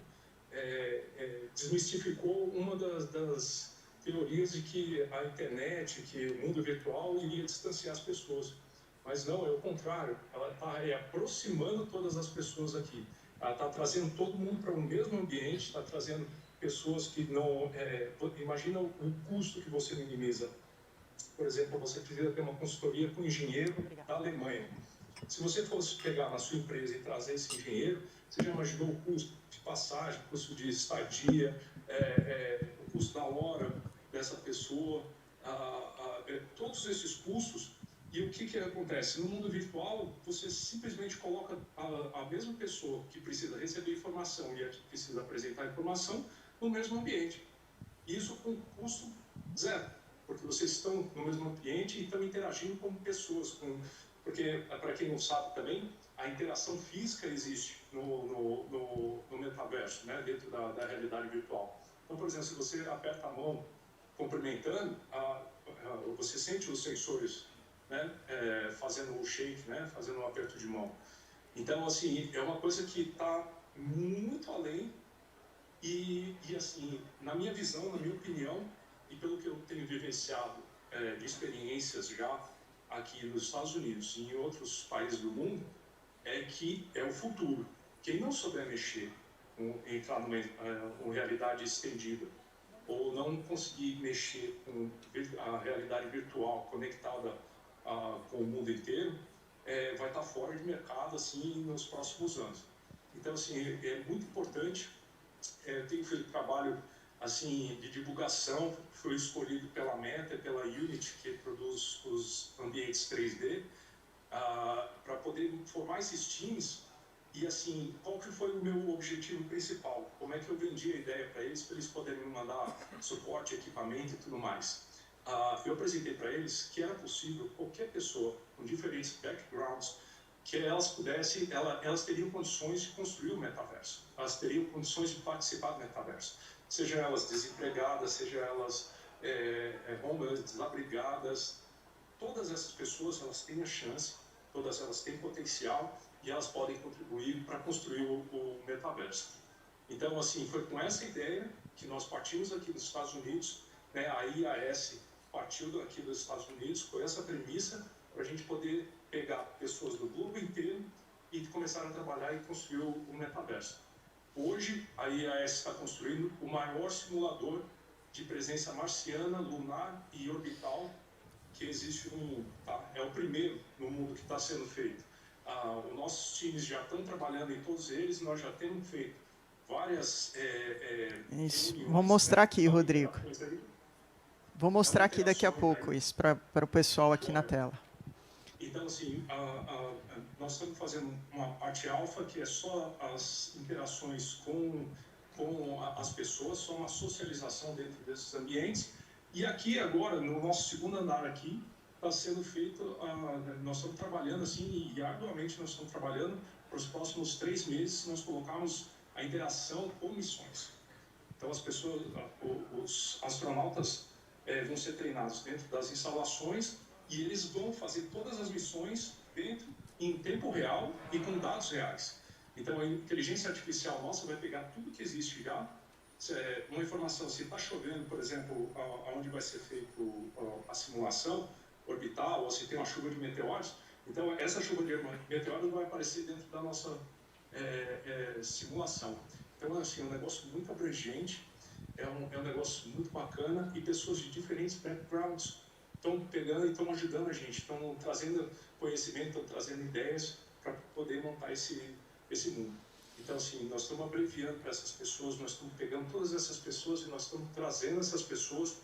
desmistificou uma das teorias de que a internet, que o mundo virtual iria distanciar as pessoas. Mas não, é o contrário. Ela está aproximando todas as pessoas aqui. Ela está trazendo todo mundo para o mesmo ambiente, está trazendo pessoas que não... imagina o custo que você minimiza. Por exemplo, você precisa ter uma consultoria com um engenheiro da Alemanha. Se você fosse pegar na sua empresa e trazer esse engenheiro, você já imaginou o custo de passagem, o custo de estadia, o custo da hora dessa pessoa, todos esses custos. E o que acontece? No mundo virtual, você simplesmente coloca a mesma pessoa que precisa receber informação e a que precisa apresentar informação no mesmo ambiente. Isso com custo zero, porque vocês estão no mesmo ambiente e estão interagindo como pessoas. Porque, para quem não sabe também, a interação física existe no metaverso, né, dentro da realidade virtual. Então, por exemplo, se você aperta a mão cumprimentando, você sente os sensores, né, fazendo o shake, né, fazendo o aperto de mão. Então, assim, é uma coisa que está muito além e, assim, na minha visão, na minha opinião, e pelo que eu tenho vivenciado de experiências já aqui nos Estados Unidos e em outros países do mundo, é que é o futuro. Quem não souber mexer, entrar numa realidade estendida, ou não conseguir mexer com a realidade virtual conectada com o mundo inteiro, vai estar fora de mercado assim nos próximos anos. Então, assim, é muito importante. Eu tenho feito trabalho assim, de divulgação, foi escolhido pela Meta e pela Unity, que produz os ambientes 3D, para poder formar esses times. E, assim, qual que foi o meu objetivo principal? Como é que eu vendi a ideia para eles poderem me mandar suporte, equipamento e tudo mais? Eu apresentei para eles que era possível qualquer pessoa com diferentes backgrounds, que elas teriam condições de construir o metaverso, elas teriam condições de participar do metaverso, seja elas desempregadas, seja elas homeless, desabrigadas, todas essas pessoas elas têm a chance, todas elas têm potencial e elas podem contribuir para construir o metaverso. Então, assim, foi com essa ideia que nós partimos aqui dos Estados Unidos, né, a IAS partiu aqui dos Estados Unidos com essa premissa para a gente poder pegar pessoas do globo inteiro e começar a trabalhar e construir o metaverso. Hoje, a IAS está construindo o maior simulador de presença marciana, lunar e orbital que existe no mundo. Tá? É o primeiro no mundo que está sendo feito. Os nossos times já estão trabalhando em todos eles, nós já temos feito várias... Isso. Vou mostrar aqui, Rodrigo. Vou mostrar aqui daqui a pouco isso para o pessoal aqui na tela. Então, assim, nós estamos fazendo uma parte alfa, que é só as interações com as pessoas, só uma socialização dentro desses ambientes. E aqui, agora, no nosso segundo andar aqui, está sendo feito, nós estamos trabalhando, assim, e arduamente nós estamos trabalhando para os próximos 3 meses, nós colocarmos a interação com missões. Então, as pessoas, os astronautas vão ser treinados dentro das instalações e eles vão fazer todas as missões em tempo real e com dados reais. Então, a inteligência artificial nossa vai pegar tudo que existe já, uma informação, se está chovendo, por exemplo, onde vai ser feito a simulação orbital, ou se tem uma chuva de meteoros, então essa chuva de meteoros vai aparecer dentro da nossa simulação. Então, assim, é um negócio muito abrangente, é um negócio muito bacana, e pessoas de diferentes backgrounds estão pegando e estão ajudando a gente, estão trazendo conhecimento, estão trazendo ideias para poder montar esse mundo. Então, assim, nós estamos abreviando para essas pessoas, nós estamos pegando todas essas pessoas e nós estamos trazendo essas pessoas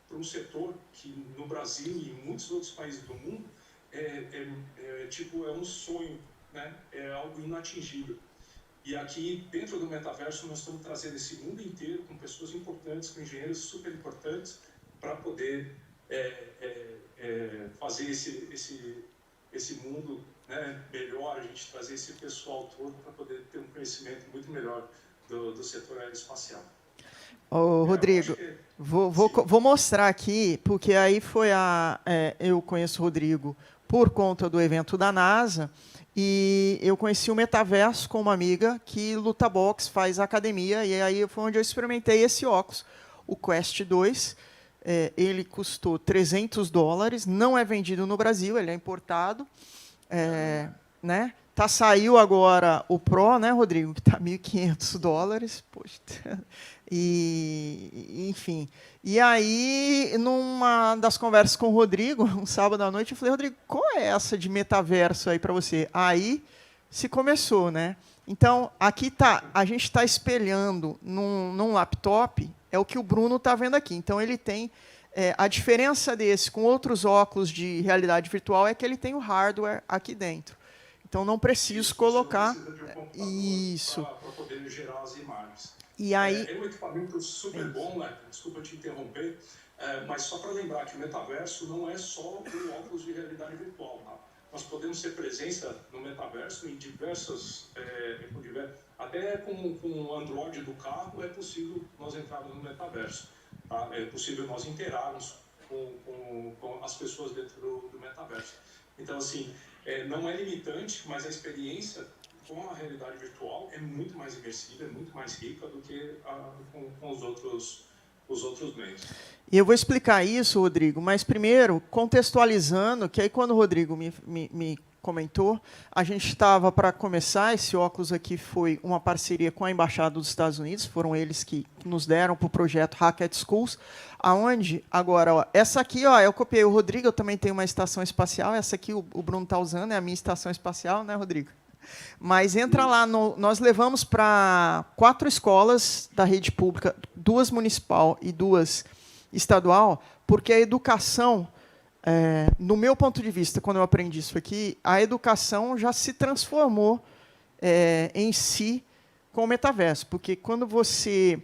para um setor que no Brasil e em muitos outros países do mundo é um sonho, né? É algo inatingível. E aqui, dentro do metaverso, nós estamos trazendo esse mundo inteiro com pessoas importantes, com engenheiros super importantes, para poder fazer esse mundo, né, melhor, a gente trazer esse pessoal todo para poder ter um conhecimento muito melhor do setor aeroespacial. Ô, Rodrigo, vou mostrar aqui, porque aí foi eu conheço o Rodrigo por conta do evento da NASA, e eu conheci o metaverso com uma amiga que luta boxe, faz academia, e aí foi onde eu experimentei esse óculos, o Quest 2. Ele custou $300, não é vendido no Brasil, ele é importado. Né? Saiu agora o Pro, né, Rodrigo, que está $1.500. Poxa. Enfim. E aí, numa das conversas com o Rodrigo, um sábado à noite, eu falei, Rodrigo, qual é essa de metaverso aí para você? Aí se começou, né? Então, aqui a gente está espelhando num laptop, é o que o Bruno está vendo aqui. Então, ele tem... a diferença desse com outros óculos de realidade virtual é que ele tem o hardware aqui dentro. Então, não preciso colocar... Isso. Para poder gerar as imagens. E aí... É um equipamento super bom, né? Desculpa te interromper, mas só para lembrar que o metaverso não é só o óculos de realidade virtual. Tá? Nós podemos ter presença no metaverso em diversas... até com o Android do carro é possível nós entrarmos no metaverso. Tá? É possível nós interarmos com as pessoas dentro do metaverso. Então, assim, não é limitante, mas a experiência com a realidade virtual é muito mais imersiva, é muito mais rica do que com os outros meios. E eu vou explicar isso, Rodrigo, mas primeiro, contextualizando, que aí quando o Rodrigo me comentou, a gente estava para começar, esse óculos aqui foi uma parceria com a Embaixada dos Estados Unidos, foram eles que nos deram para o projeto Hack at Schools, aonde, agora, essa aqui, eu copiei o Rodrigo, eu também tenho uma estação espacial, essa aqui o Bruno está usando, é a minha estação espacial, né, Rodrigo? Mas entra lá, nós levamos para 4 escolas da rede pública, 2 municipal e 2 estadual, porque a educação, no meu ponto de vista, quando eu aprendi isso aqui, a educação já se transformou em si com o metaverso. Porque quando você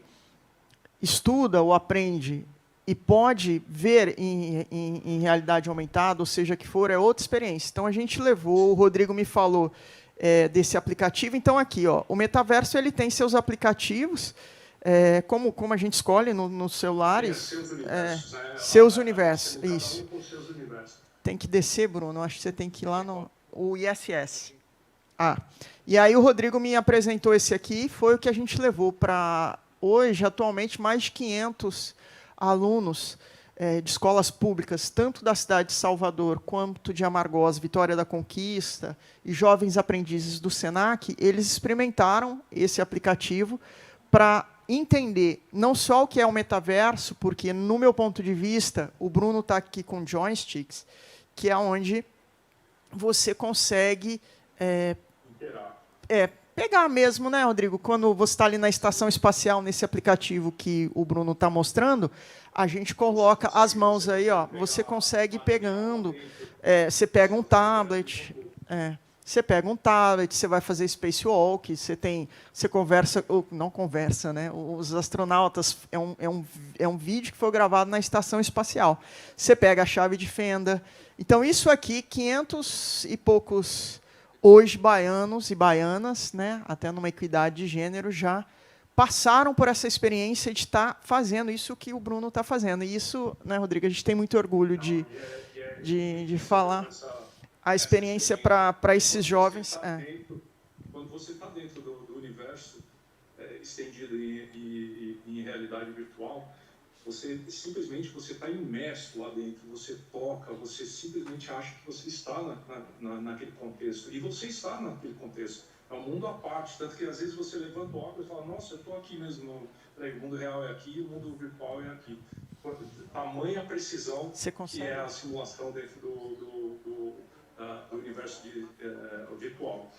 estuda ou aprende e pode ver em realidade aumentada, ou seja, que for, é outra experiência. Então, a gente levou, o Rodrigo me falou desse aplicativo. Então, aqui, ó, o metaverso ele tem seus aplicativos, como a gente escolhe nos celulares. Seus universos. Seus universos, Cada um isso. com seus universos. Tem que descer, Bruno. Acho que você tem que ir lá no ISS. E aí o Rodrigo me apresentou esse aqui, foi o que a gente levou para, hoje, atualmente, mais de 500 alunos de escolas públicas, tanto da cidade de Salvador, quanto de Amargosa, Vitória da Conquista, e jovens aprendizes do SENAC, eles experimentaram esse aplicativo para entender não só o que é o metaverso, porque, no meu ponto de vista, o Bruno está aqui com joysticks, que é onde você consegue pegar mesmo, né, Rodrigo? Quando você está ali na estação espacial, nesse aplicativo que o Bruno está mostrando, a gente coloca as mãos aí, ó, você consegue ir pegando. Você pega um tablet, você vai fazer spacewalk, você conversa, ou não conversa, né? Os astronautas, é um vídeo que foi gravado na estação espacial. Você pega a chave de fenda. Então, isso aqui, 500 e poucos, hoje, baianos e baianas, né, até numa equidade de gênero, já passaram por essa experiência de estar fazendo isso que o Bruno está fazendo. E isso, né, Rodrigo, a gente tem muito orgulho de falar a experiência para esses jovens. Quando você está dentro do universo estendido em realidade virtual, você simplesmente está imerso lá dentro, você toca, você simplesmente acha que você está naquele contexto. E você está naquele contexto. É um mundo à parte, tanto que às vezes você levanta o óculos e fala, nossa, eu estou aqui mesmo, o mundo real é aqui, o mundo virtual é aqui. Tamanha precisão que é a simulação dentro do universo virtual.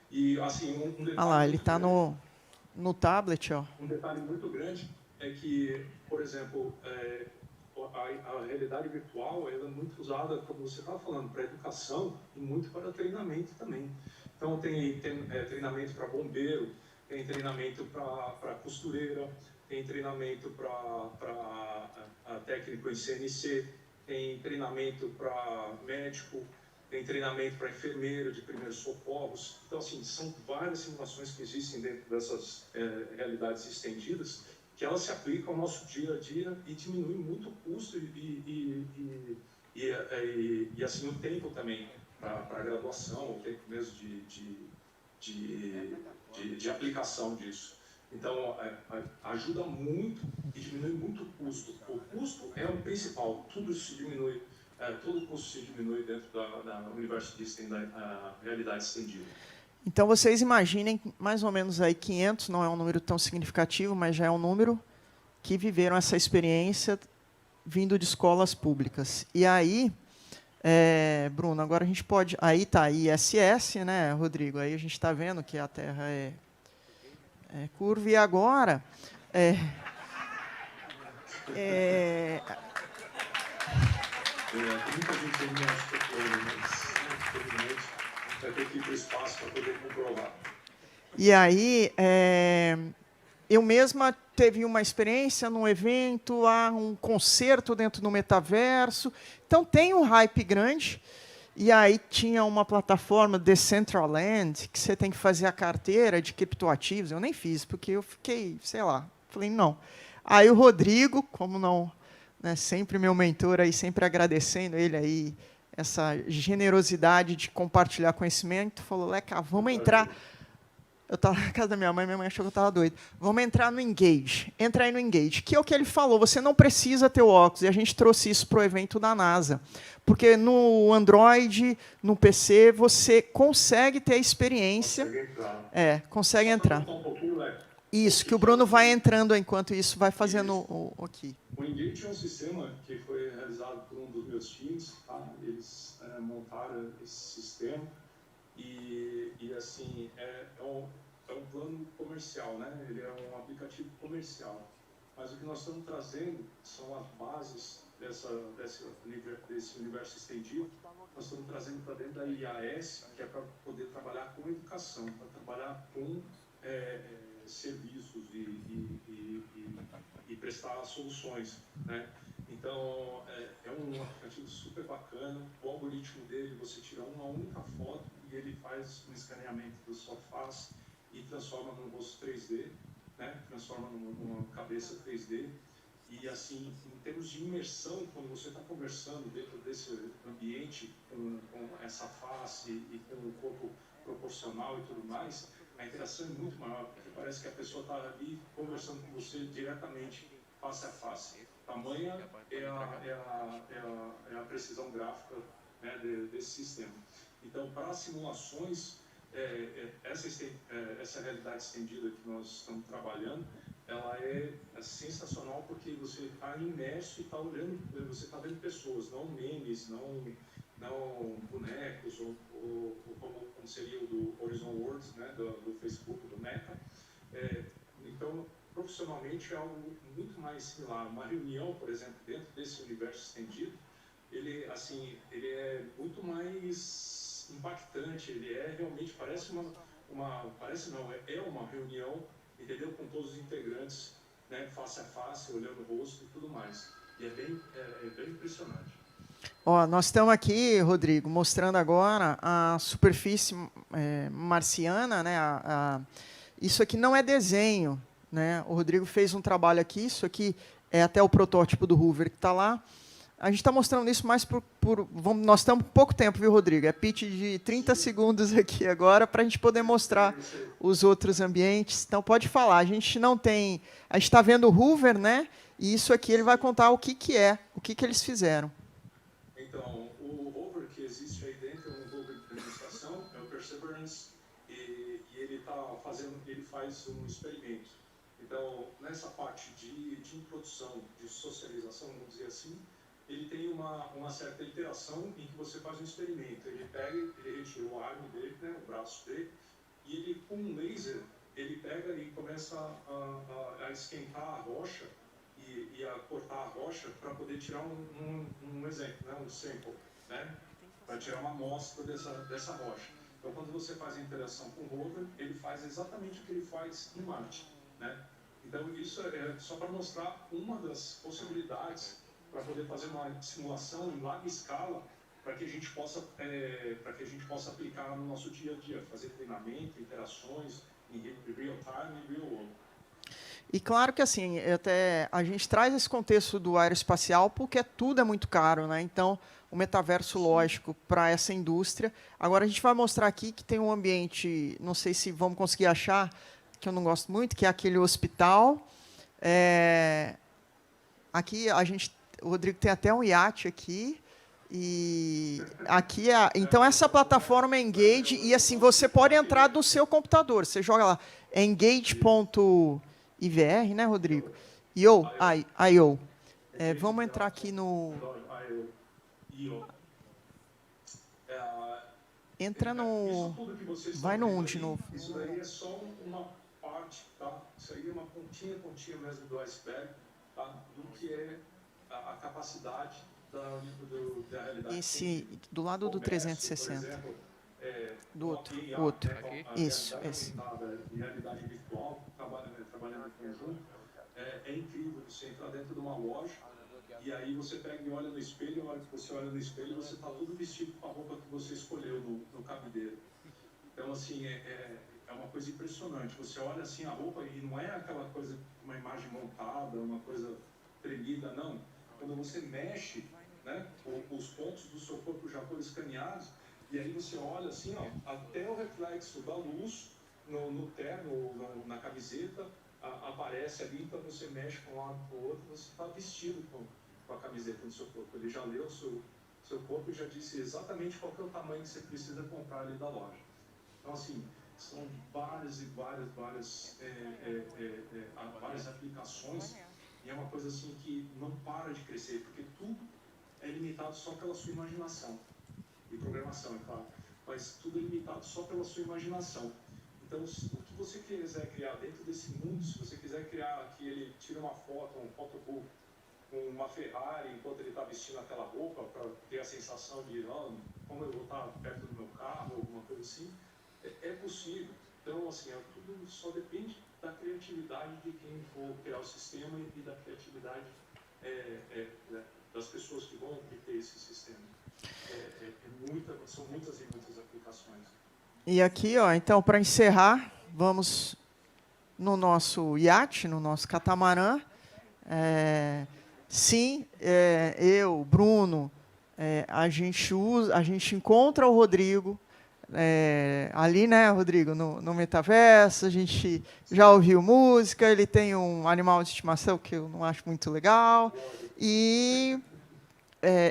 E, assim, um detalhe... Olha lá, ele está no tablet, ó. Um detalhe muito grande é que, por exemplo, a realidade virtual ela é muito usada, como você estava falando, para educação e muito para treinamento também. Então, tem treinamento para bombeiro, tem treinamento para costureira, tem treinamento para técnico em CNC, tem treinamento para médico, tem treinamento para enfermeiro de primeiros socorros. Então, assim, são várias simulações que existem dentro dessas realidades estendidas que elas se aplicam ao nosso dia a dia e diminuem muito o custo e assim, o tempo também para a graduação, o tempo mesmo de aplicação disso. Então, ajuda muito e diminui muito o custo. O custo é o principal, tudo se diminui, todo o custo se diminui dentro da universo da realidade estendida. Então, vocês imaginem, mais ou menos, aí 500, não é um número tão significativo, mas já é um número que viveram essa experiência vindo de escolas públicas. E aí, Bruno, agora a gente pode... Aí está a ISS, né, Rodrigo? Aí a gente está vendo que a Terra é curva. E agora... Muita gente ainda acha que é plano, mas, infelizmente, vai ter que ir para o espaço para poder comprovar. E aí, eu mesma teve uma experiência num evento, um concerto dentro do metaverso. Então, tem um hype grande. E aí tinha uma plataforma, Decentraland, que você tem que fazer a carteira de criptoativos. Eu nem fiz, porque eu fiquei, sei lá, falei, não. Aí o Rodrigo, como não, né, sempre meu mentor, aí, sempre agradecendo ele aí, essa generosidade de compartilhar conhecimento, falou, Leca, vamos entrar... Eu estava na casa da minha mãe achou que eu estava doido. Vamos entrar no Engage. Entra aí no Engage, que é o que ele falou, você não precisa ter o óculos. E a gente trouxe isso para o evento da NASA. Porque no Android, no PC, você consegue ter a experiência. Consegue entrar. Isso, que o Bruno vai entrando enquanto isso vai fazendo aqui. O Engage é um sistema que foi realizado por um dos meus times. Tá? Eles montaram esse sistema. E assim, é um plano comercial, né? Ele é um aplicativo comercial. Mas o que nós estamos trazendo são as bases desse universo estendido. Nós estamos trazendo para dentro da IAS, que é para poder trabalhar com educação, para trabalhar com serviços e prestar soluções, né? Então, é um aplicativo super bacana. O algoritmo dele, você tira uma única foto e ele faz um escaneamento da sua face e transforma num rosto 3D, né? Transforma numa cabeça 3D. E, assim, em termos de imersão, quando você está conversando dentro desse ambiente com essa face e com o corpo proporcional e tudo mais, a interação é muito maior, porque parece que a pessoa está ali conversando com você diretamente, face a face. Tamanha é a precisão gráfica, né, desse sistema. Então, para simulações, essa realidade estendida que nós estamos trabalhando, ela é sensacional porque você está imerso e está olhando, você está vendo pessoas, não memes, não bonecos, ou como seria o do Horizon Worlds, né, do Facebook, do Meta. Então, profissionalmente é algo muito mais similar. Uma reunião, por exemplo, dentro desse universo estendido, ele é muito mais impactante, ele realmente parece uma reunião, entendeu? Com todos os integrantes, né, face a face, olhando o rosto e tudo mais. E é bem impressionante. Ó, nós estamos aqui, Rodrigo, mostrando agora a superfície marciana, né? Isso aqui não é desenho, né? O Rodrigo fez um trabalho aqui, isso aqui é até o protótipo do Hoover que está lá. A gente está mostrando isso mais nós estamos com pouco tempo, viu, Rodrigo? É pitch de 30 segundos aqui agora para a gente poder mostrar os outros ambientes. Então, pode falar. A gente não tem... A gente está vendo o Hoover, né? E isso aqui ele vai contar o que eles fizeram. Então, o Hoover que existe aí dentro é um Hoover de demonstração, é o Perseverance, e ele faz um experimento. Então, nessa parte de introdução, de socialização, vamos dizer assim, ele tem uma certa interação em que você faz um experimento. Ele retira o arme dele, né, o braço dele, e ele, com um laser, ele pega e começa a esquentar a rocha e a cortar a rocha para poder tirar um exemplo, né, um sample, né, para tirar uma amostra dessa rocha. Então, quando você faz a interação com o rover, ele faz exatamente o que ele faz em Marte, né? Então, isso é só para mostrar uma das possibilidades para poder fazer uma simulação em larga escala, para que a gente possa aplicar no nosso dia a dia, fazer treinamento, interações em real time e real world. E claro que assim, a gente traz esse contexto do aeroespacial porque tudo é muito caro, né? Então, o metaverso, lógico, para essa indústria. Agora, a gente vai mostrar aqui que tem um ambiente, não sei se vamos conseguir achar, que eu não gosto muito, que é aquele hospital. Aqui, o Rodrigo tem até um iate aqui. E aqui então, essa plataforma é Engage, e assim, você pode entrar do seu computador. Você joga lá, engage.ivr, né, Rodrigo? IO. Vamos entrar aqui no... Entra no... Vai no 1 de novo. Isso daí é só uma parte, tá? Isso aí é uma pontinha mesmo do iceberg, tá? Do que é a capacidade da realidade. Esse, do lado do 360. Exemplo, do outro. Isso, esse. Em realidade virtual, trabalhando em conjunto, é incrível você entrar dentro de uma loja e aí você pega e olha no espelho, na hora que você olha no espelho, você está todo vestido com a roupa que você escolheu no cabideiro. Então, assim, é uma coisa impressionante. Você olha assim a roupa e não é aquela coisa, uma imagem montada, uma coisa tremida, não. Quando você mexe, né, os pontos do seu corpo já foram escaneados, e aí você olha assim, ó, até o reflexo da luz no terno, na camiseta, aparece ali, então você mexe com um lado para o outro, você está vestido com a camiseta do seu corpo. Ele já leu o seu corpo e já disse exatamente qual que é o tamanho que você precisa comprar ali da loja. Então, assim, são várias aplicações, e é uma coisa assim que não para de crescer, porque tudo é limitado só pela sua imaginação e programação, é claro. mas tudo é limitado só pela sua imaginação. Então, o que você quiser criar dentro desse mundo, se você quiser criar que ele tire uma foto, um photobook, com uma Ferrari enquanto ele está vestindo aquela roupa, para ter a sensação de, como eu vou estar perto do meu carro, alguma coisa assim, é possível. Então, assim, tudo só depende da criatividade de quem for criar o sistema e da criatividade das pessoas que vão obter esse sistema. São muitas e muitas aplicações. E aqui, então, para encerrar, vamos no nosso iate, no nosso catamarã. Sim, eu, Bruno, a gente encontra o Rodrigo ali, né, Rodrigo, no metaverso. A gente já ouviu música, ele tem um animal de estimação que eu não acho muito legal. E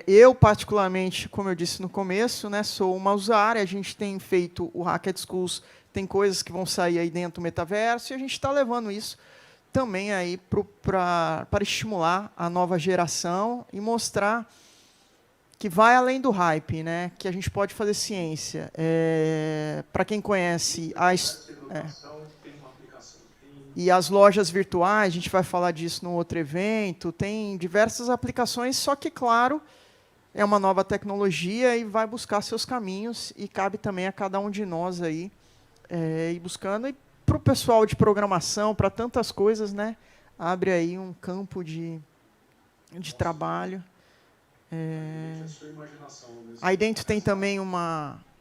eu, particularmente, como eu disse no começo, né, sou uma usuária. A gente tem feito o Hackett Schools, tem coisas que vão sair aí dentro do metaverso, e a gente está levando isso também aí para estimular a nova geração e mostrar que vai além do hype, né? Que a gente pode fazer ciência. Para quem conhece e as lojas virtuais, a gente vai falar disso no outro evento, tem diversas aplicações, só que, claro, é uma nova tecnologia e vai buscar seus caminhos, e cabe também a cada um de nós aí ir buscando. E para o pessoal de programação, para tantas coisas, né? Abre aí um campo de trabalho. Aí dentro tem também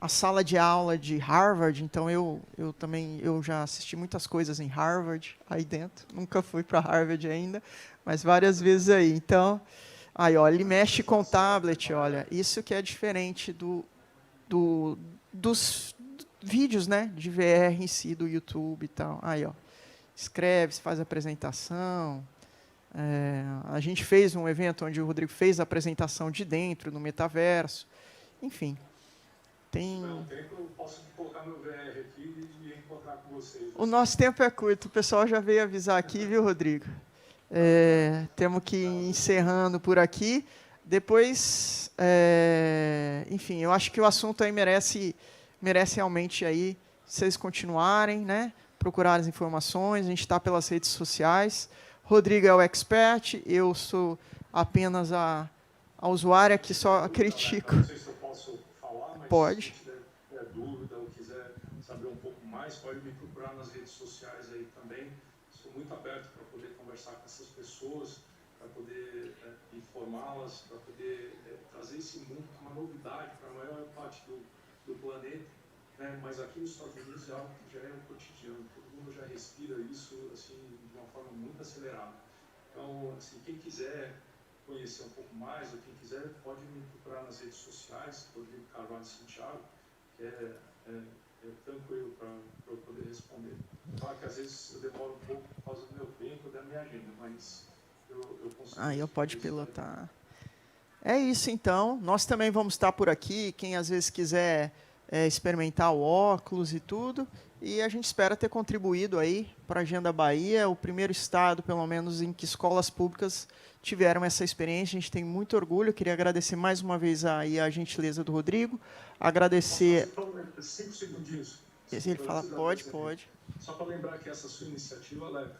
a sala de aula de Harvard, então eu já assisti muitas coisas em Harvard aí dentro. Nunca fui para Harvard ainda, mas várias vezes aí. Então, aí, ele mexe com tablet, olha, isso que é diferente dos vídeos, né, de VR em si, do YouTube e tal. Aí, escreve, faz apresentação. A gente fez um evento onde o Rodrigo fez a apresentação de dentro, no metaverso. Enfim. No tempo eu posso colocar meu VR aqui e encontrar com vocês. O nosso tempo é curto. O pessoal já veio avisar aqui, viu, Rodrigo? Temos que ir encerrando por aqui. Depois, enfim, eu acho que o assunto aí merece realmente aí vocês continuarem, né? Procurar as informações. A gente está pelas redes sociais. Rodrigo é o expert, eu sou apenas a usuária que só critico. Não sei se eu posso falar, mas pode. Se tiver dúvida ou quiser saber um pouco mais, pode me procurar nas redes sociais aí também. Sou muito aberto para poder conversar com essas pessoas, para poder informá-las, para poder trazer esse mundo que é uma novidade para a maior parte do planeta, né? Mas aqui nos Estados Unidos é algo que já é um cotidiano, todo mundo já respira isso assim, de uma forma muito acelerada. Então, assim, quem quiser conhecer um pouco mais, ou quem quiser, pode me procurar nas redes sociais, Rodrigo Carvalho Santiago, que é tranquilo para eu poder responder. Claro que às vezes eu demoro um pouco por causa do meu tempo, da minha agenda, mas eu consigo... Aí eu pode pilotar. É isso, então. Nós também vamos estar por aqui, quem às vezes quiser experimentar o óculos e tudo. E a gente espera ter contribuído aí para a Agenda Bahia, o primeiro estado, pelo menos, em que escolas públicas tiveram essa experiência. A gente tem muito orgulho. Eu queria agradecer mais uma vez aí a gentileza do Rodrigo. Agradecer... 5 segundinhos. Ele fala, pode. Só para lembrar que essa sua iniciativa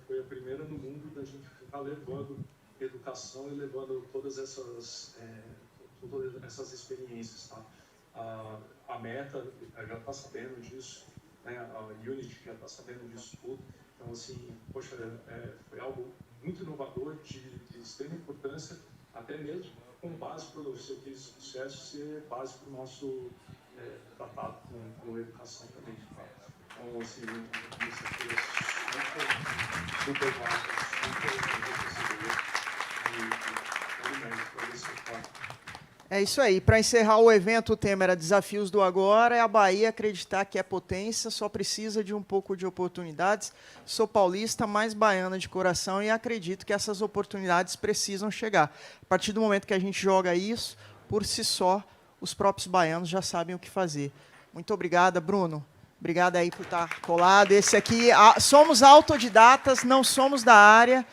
foi a primeira no mundo da gente ficar levando educação e levando todas essas experiências. Tá? A Meta já está sabendo disso, né? A Unity já está sabendo disso tudo. Então, assim, poxa, foi algo muito inovador, de extrema importância, até mesmo com base para o seu case de sucesso ser base para o nosso tratado com educação também. Tá? Então, assim, isso aqui é super válido, super recebedor e todo mérito para esse fato. É isso aí. Para encerrar o evento, o tema era Desafios do Agora. É a Bahia acreditar que é potência, só precisa de um pouco de oportunidades. Sou paulista, mais baiana de coração, e acredito que essas oportunidades precisam chegar. A partir do momento que a gente joga isso, por si só, os próprios baianos já sabem o que fazer. Muito obrigada, Bruno. Obrigada aí por estar colado. Esse aqui, somos autodidatas, não somos da área,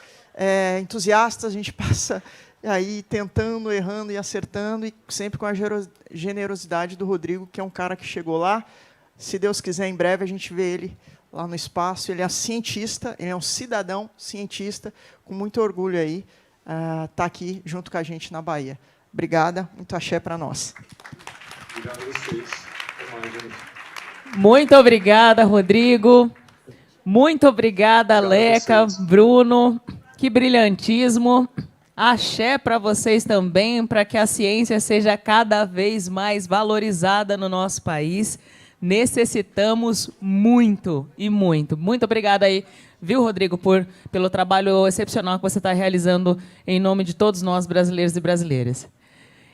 entusiastas, a gente passa e aí tentando, errando e acertando, e sempre com a generosidade do Rodrigo, que é um cara que chegou lá. Se Deus quiser, em breve a gente vê ele lá no espaço. Ele é cientista, ele é um cidadão cientista, com muito orgulho aí, tá aqui junto com a gente na Bahia. Obrigada, muito axé para nós. Obrigado a vocês. Até mais, gente. Muito obrigada, Rodrigo. Muito obrigada, Obrigado a Leca, vocês. Bruno. Que brilhantismo. Axé para vocês também, para que a ciência seja cada vez mais valorizada no nosso país. Necessitamos muito e muito. Muito obrigada aí, viu, Rodrigo, pelo trabalho excepcional que você está realizando em nome de todos nós, brasileiros e brasileiras.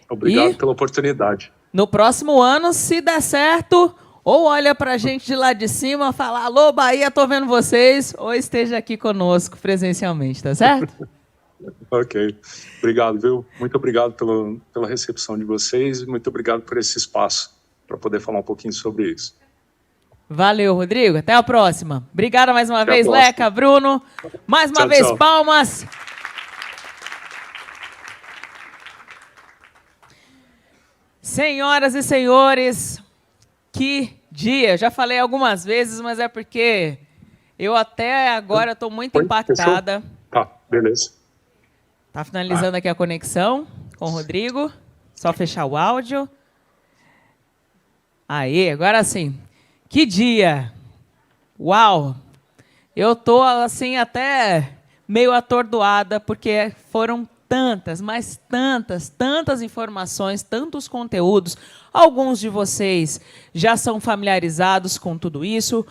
Obrigado E pela oportunidade. no próximo ano, se der certo, ou olha para a gente de lá de cima, fala, alô, Bahia, tô vendo vocês, ou esteja aqui conosco presencialmente, tá certo? Ok. Obrigado, viu? Muito obrigado pela recepção de vocês e muito obrigado por esse espaço para poder falar um pouquinho sobre isso. Valeu, Rodrigo. Até a próxima. Obrigada mais uma Até a vez, próxima. Leca, Bruno. Mais uma Tchau, vez, tchau. palmas. Senhoras e senhores, que dia. Já falei algumas vezes, mas é porque eu até agora estou muito Foi? impactada. Tá, beleza. Tá finalizando aqui a conexão com o Rodrigo. Só fechar o áudio. Aí, agora sim. Que dia! Uau! Eu tô assim até meio atordoada porque foram tantas, mas tantas informações, tantos conteúdos. Alguns de vocês já são familiarizados com tudo isso.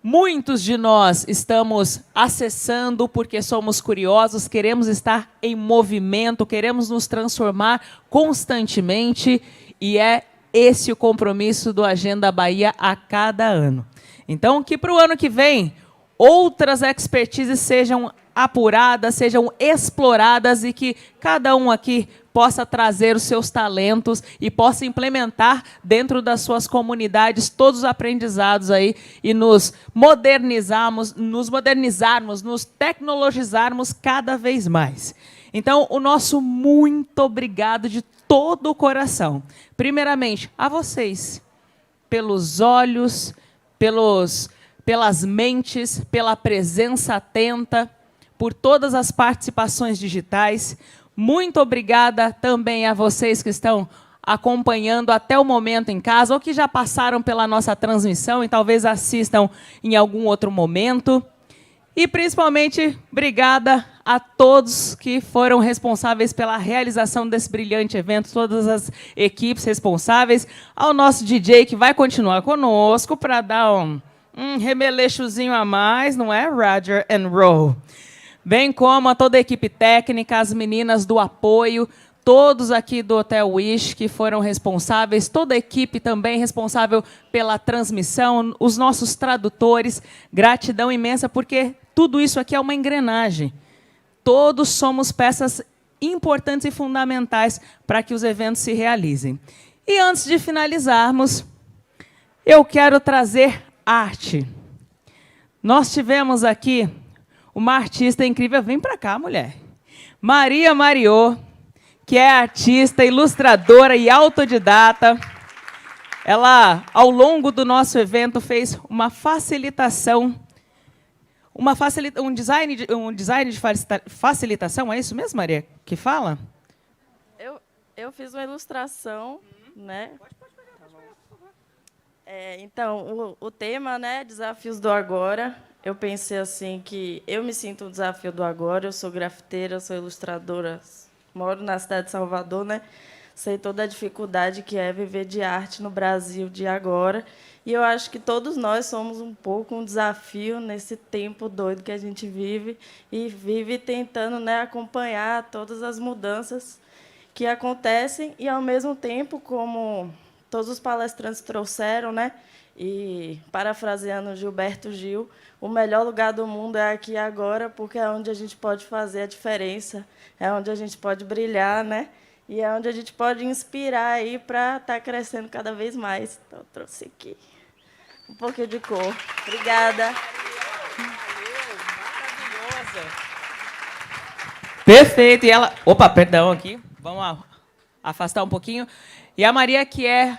Muitos de nós estamos acessando porque somos curiosos, queremos estar em movimento, queremos nos transformar constantemente e é esse o compromisso do Agenda Bahia a cada ano. Então, que para o ano que vem, outras expertises sejam apuradas, sejam exploradas e que cada um aqui possa trazer os seus talentos e possa implementar dentro das suas comunidades todos os aprendizados aí e nos modernizarmos, nos tecnologizarmos cada vez mais. Então, o nosso muito obrigado de todo o coração. Primeiramente, a vocês, pelos olhos, pelas mentes, pela presença atenta, por todas as participações digitais. Muito obrigada também a vocês que estão acompanhando até o momento em casa ou que já passaram pela nossa transmissão e talvez assistam em algum outro momento. E, principalmente, obrigada a todos que foram responsáveis pela realização desse brilhante evento, todas as equipes responsáveis, ao nosso DJ, que vai continuar conosco para dar um remeleixozinho a mais, não é? Roger and Roll. Bem como a toda a equipe técnica, as meninas do apoio, todos aqui do Hotel Wish que foram responsáveis, toda a equipe também responsável pela transmissão, os nossos tradutores, gratidão imensa, porque tudo isso aqui é uma engrenagem. Todos somos peças importantes e fundamentais para que os eventos se realizem. E antes de finalizarmos, eu quero trazer arte. Nós tivemos aqui uma artista incrível. Vem para cá, mulher. Maria Mariô, que é artista, ilustradora e autodidata. Ela, ao longo do nosso evento, fez uma facilitação, um design de facilitação, é isso mesmo, Maria, que fala? Eu fiz uma ilustração, né? Então, o tema, né, Desafios do Agora. Eu pensei assim que eu me sinto um desafio do agora. Eu sou grafiteira, sou ilustradora, moro na cidade de Salvador, né? Sei toda a dificuldade que é viver de arte no Brasil de agora. E eu acho que todos nós somos um pouco um desafio nesse tempo doido que a gente vive e vive tentando, né, acompanhar todas as mudanças que acontecem e, ao mesmo tempo, como todos os palestrantes trouxeram, né, e parafraseando Gilberto Gil, o melhor lugar do mundo é aqui e agora, porque é onde a gente pode fazer a diferença, é onde a gente pode brilhar, né? E é onde a gente pode inspirar aí para estar crescendo cada vez mais. Então, eu trouxe aqui um pouquinho de cor. Obrigada. Maravilhosa. Perfeito. E ela... Opa, perdão aqui. Vamos afastar um pouquinho. E a Maria, que é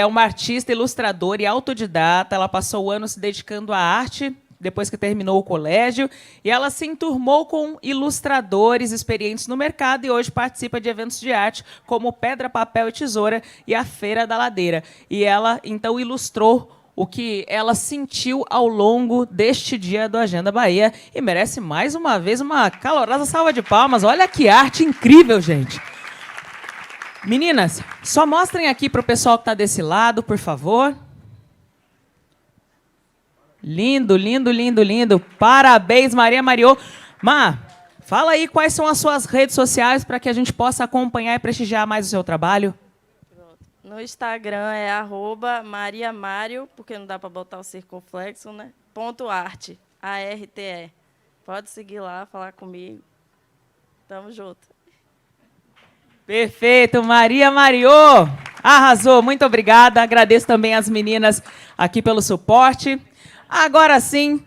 uma artista, ilustradora e autodidata, ela passou o ano se dedicando à arte, depois que terminou o colégio, e ela se enturmou com ilustradores experientes no mercado e hoje participa de eventos de arte como Pedra, Papel e Tesoura e a Feira da Ladeira. E ela, então, ilustrou o que ela sentiu ao longo deste dia do Agenda Bahia e merece, mais uma vez, uma calorosa salva de palmas. Olha que arte incrível, gente! Meninas, só mostrem aqui para o pessoal que está desse lado, por favor. Lindo, lindo, lindo, lindo. Parabéns, Maria Mariô. Má, fala aí quais são as suas redes sociais para que a gente possa acompanhar e prestigiar mais o seu trabalho. No Instagram é @mariamario, porque não dá para botar o circunflexo, né? .arte, ARTE. Pode seguir lá, falar comigo. Tamo junto. Perfeito, Maria Mariô. Arrasou, muito obrigada. Agradeço também as meninas aqui pelo suporte. Agora sim,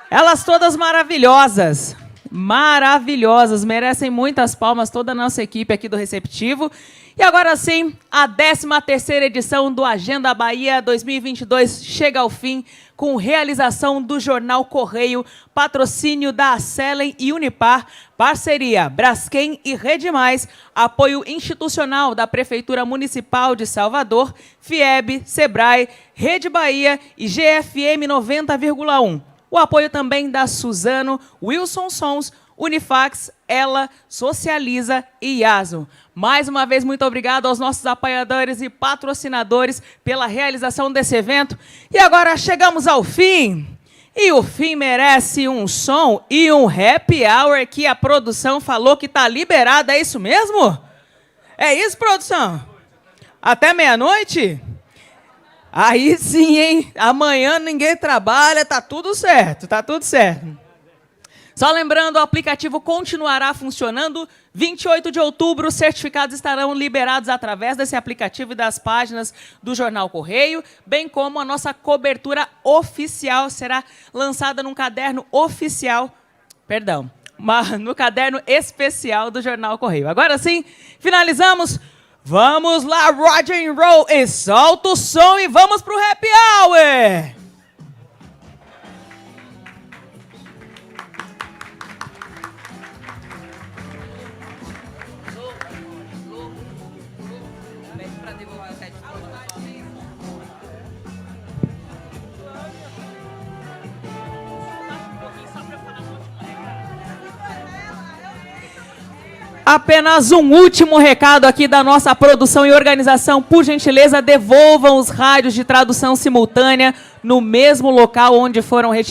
elas todas maravilhosas, maravilhosas, merecem muitas palmas, toda a nossa equipe aqui do Receptivo. E agora sim, a 13ª edição do Agenda Bahia 2022 chega ao fim, com realização do Jornal Correio, patrocínio da Acelen e Unipar, parceria Braskem e Rede Mais, apoio institucional da Prefeitura Municipal de Salvador, FIEB, Sebrae, Rede Bahia e GFM 90,1. O apoio também da Suzano, Wilson Sons, Unifax, Ela, Socializa e Iaso. Mais uma vez, muito obrigado aos nossos apoiadores e patrocinadores pela realização desse evento. E agora chegamos ao fim. E o fim merece um som e um happy hour que a produção falou que está liberado. É isso mesmo? É isso, produção? Até meia-noite? Aí sim, hein? Amanhã ninguém trabalha, tá tudo certo, tá tudo certo. Só lembrando, o aplicativo continuará funcionando. 28 de outubro, os certificados estarão liberados através desse aplicativo e das páginas do Jornal Correio, bem como a nossa cobertura oficial será lançada num caderno oficial, perdão, no caderno especial do Jornal Correio. Agora sim, finalizamos. Vamos lá, rock and roll, e solta o som e vamos pro happy hour! Apenas um último recado aqui da nossa produção e organização. Por gentileza, devolvam os rádios de tradução simultânea no mesmo local onde foram retirados.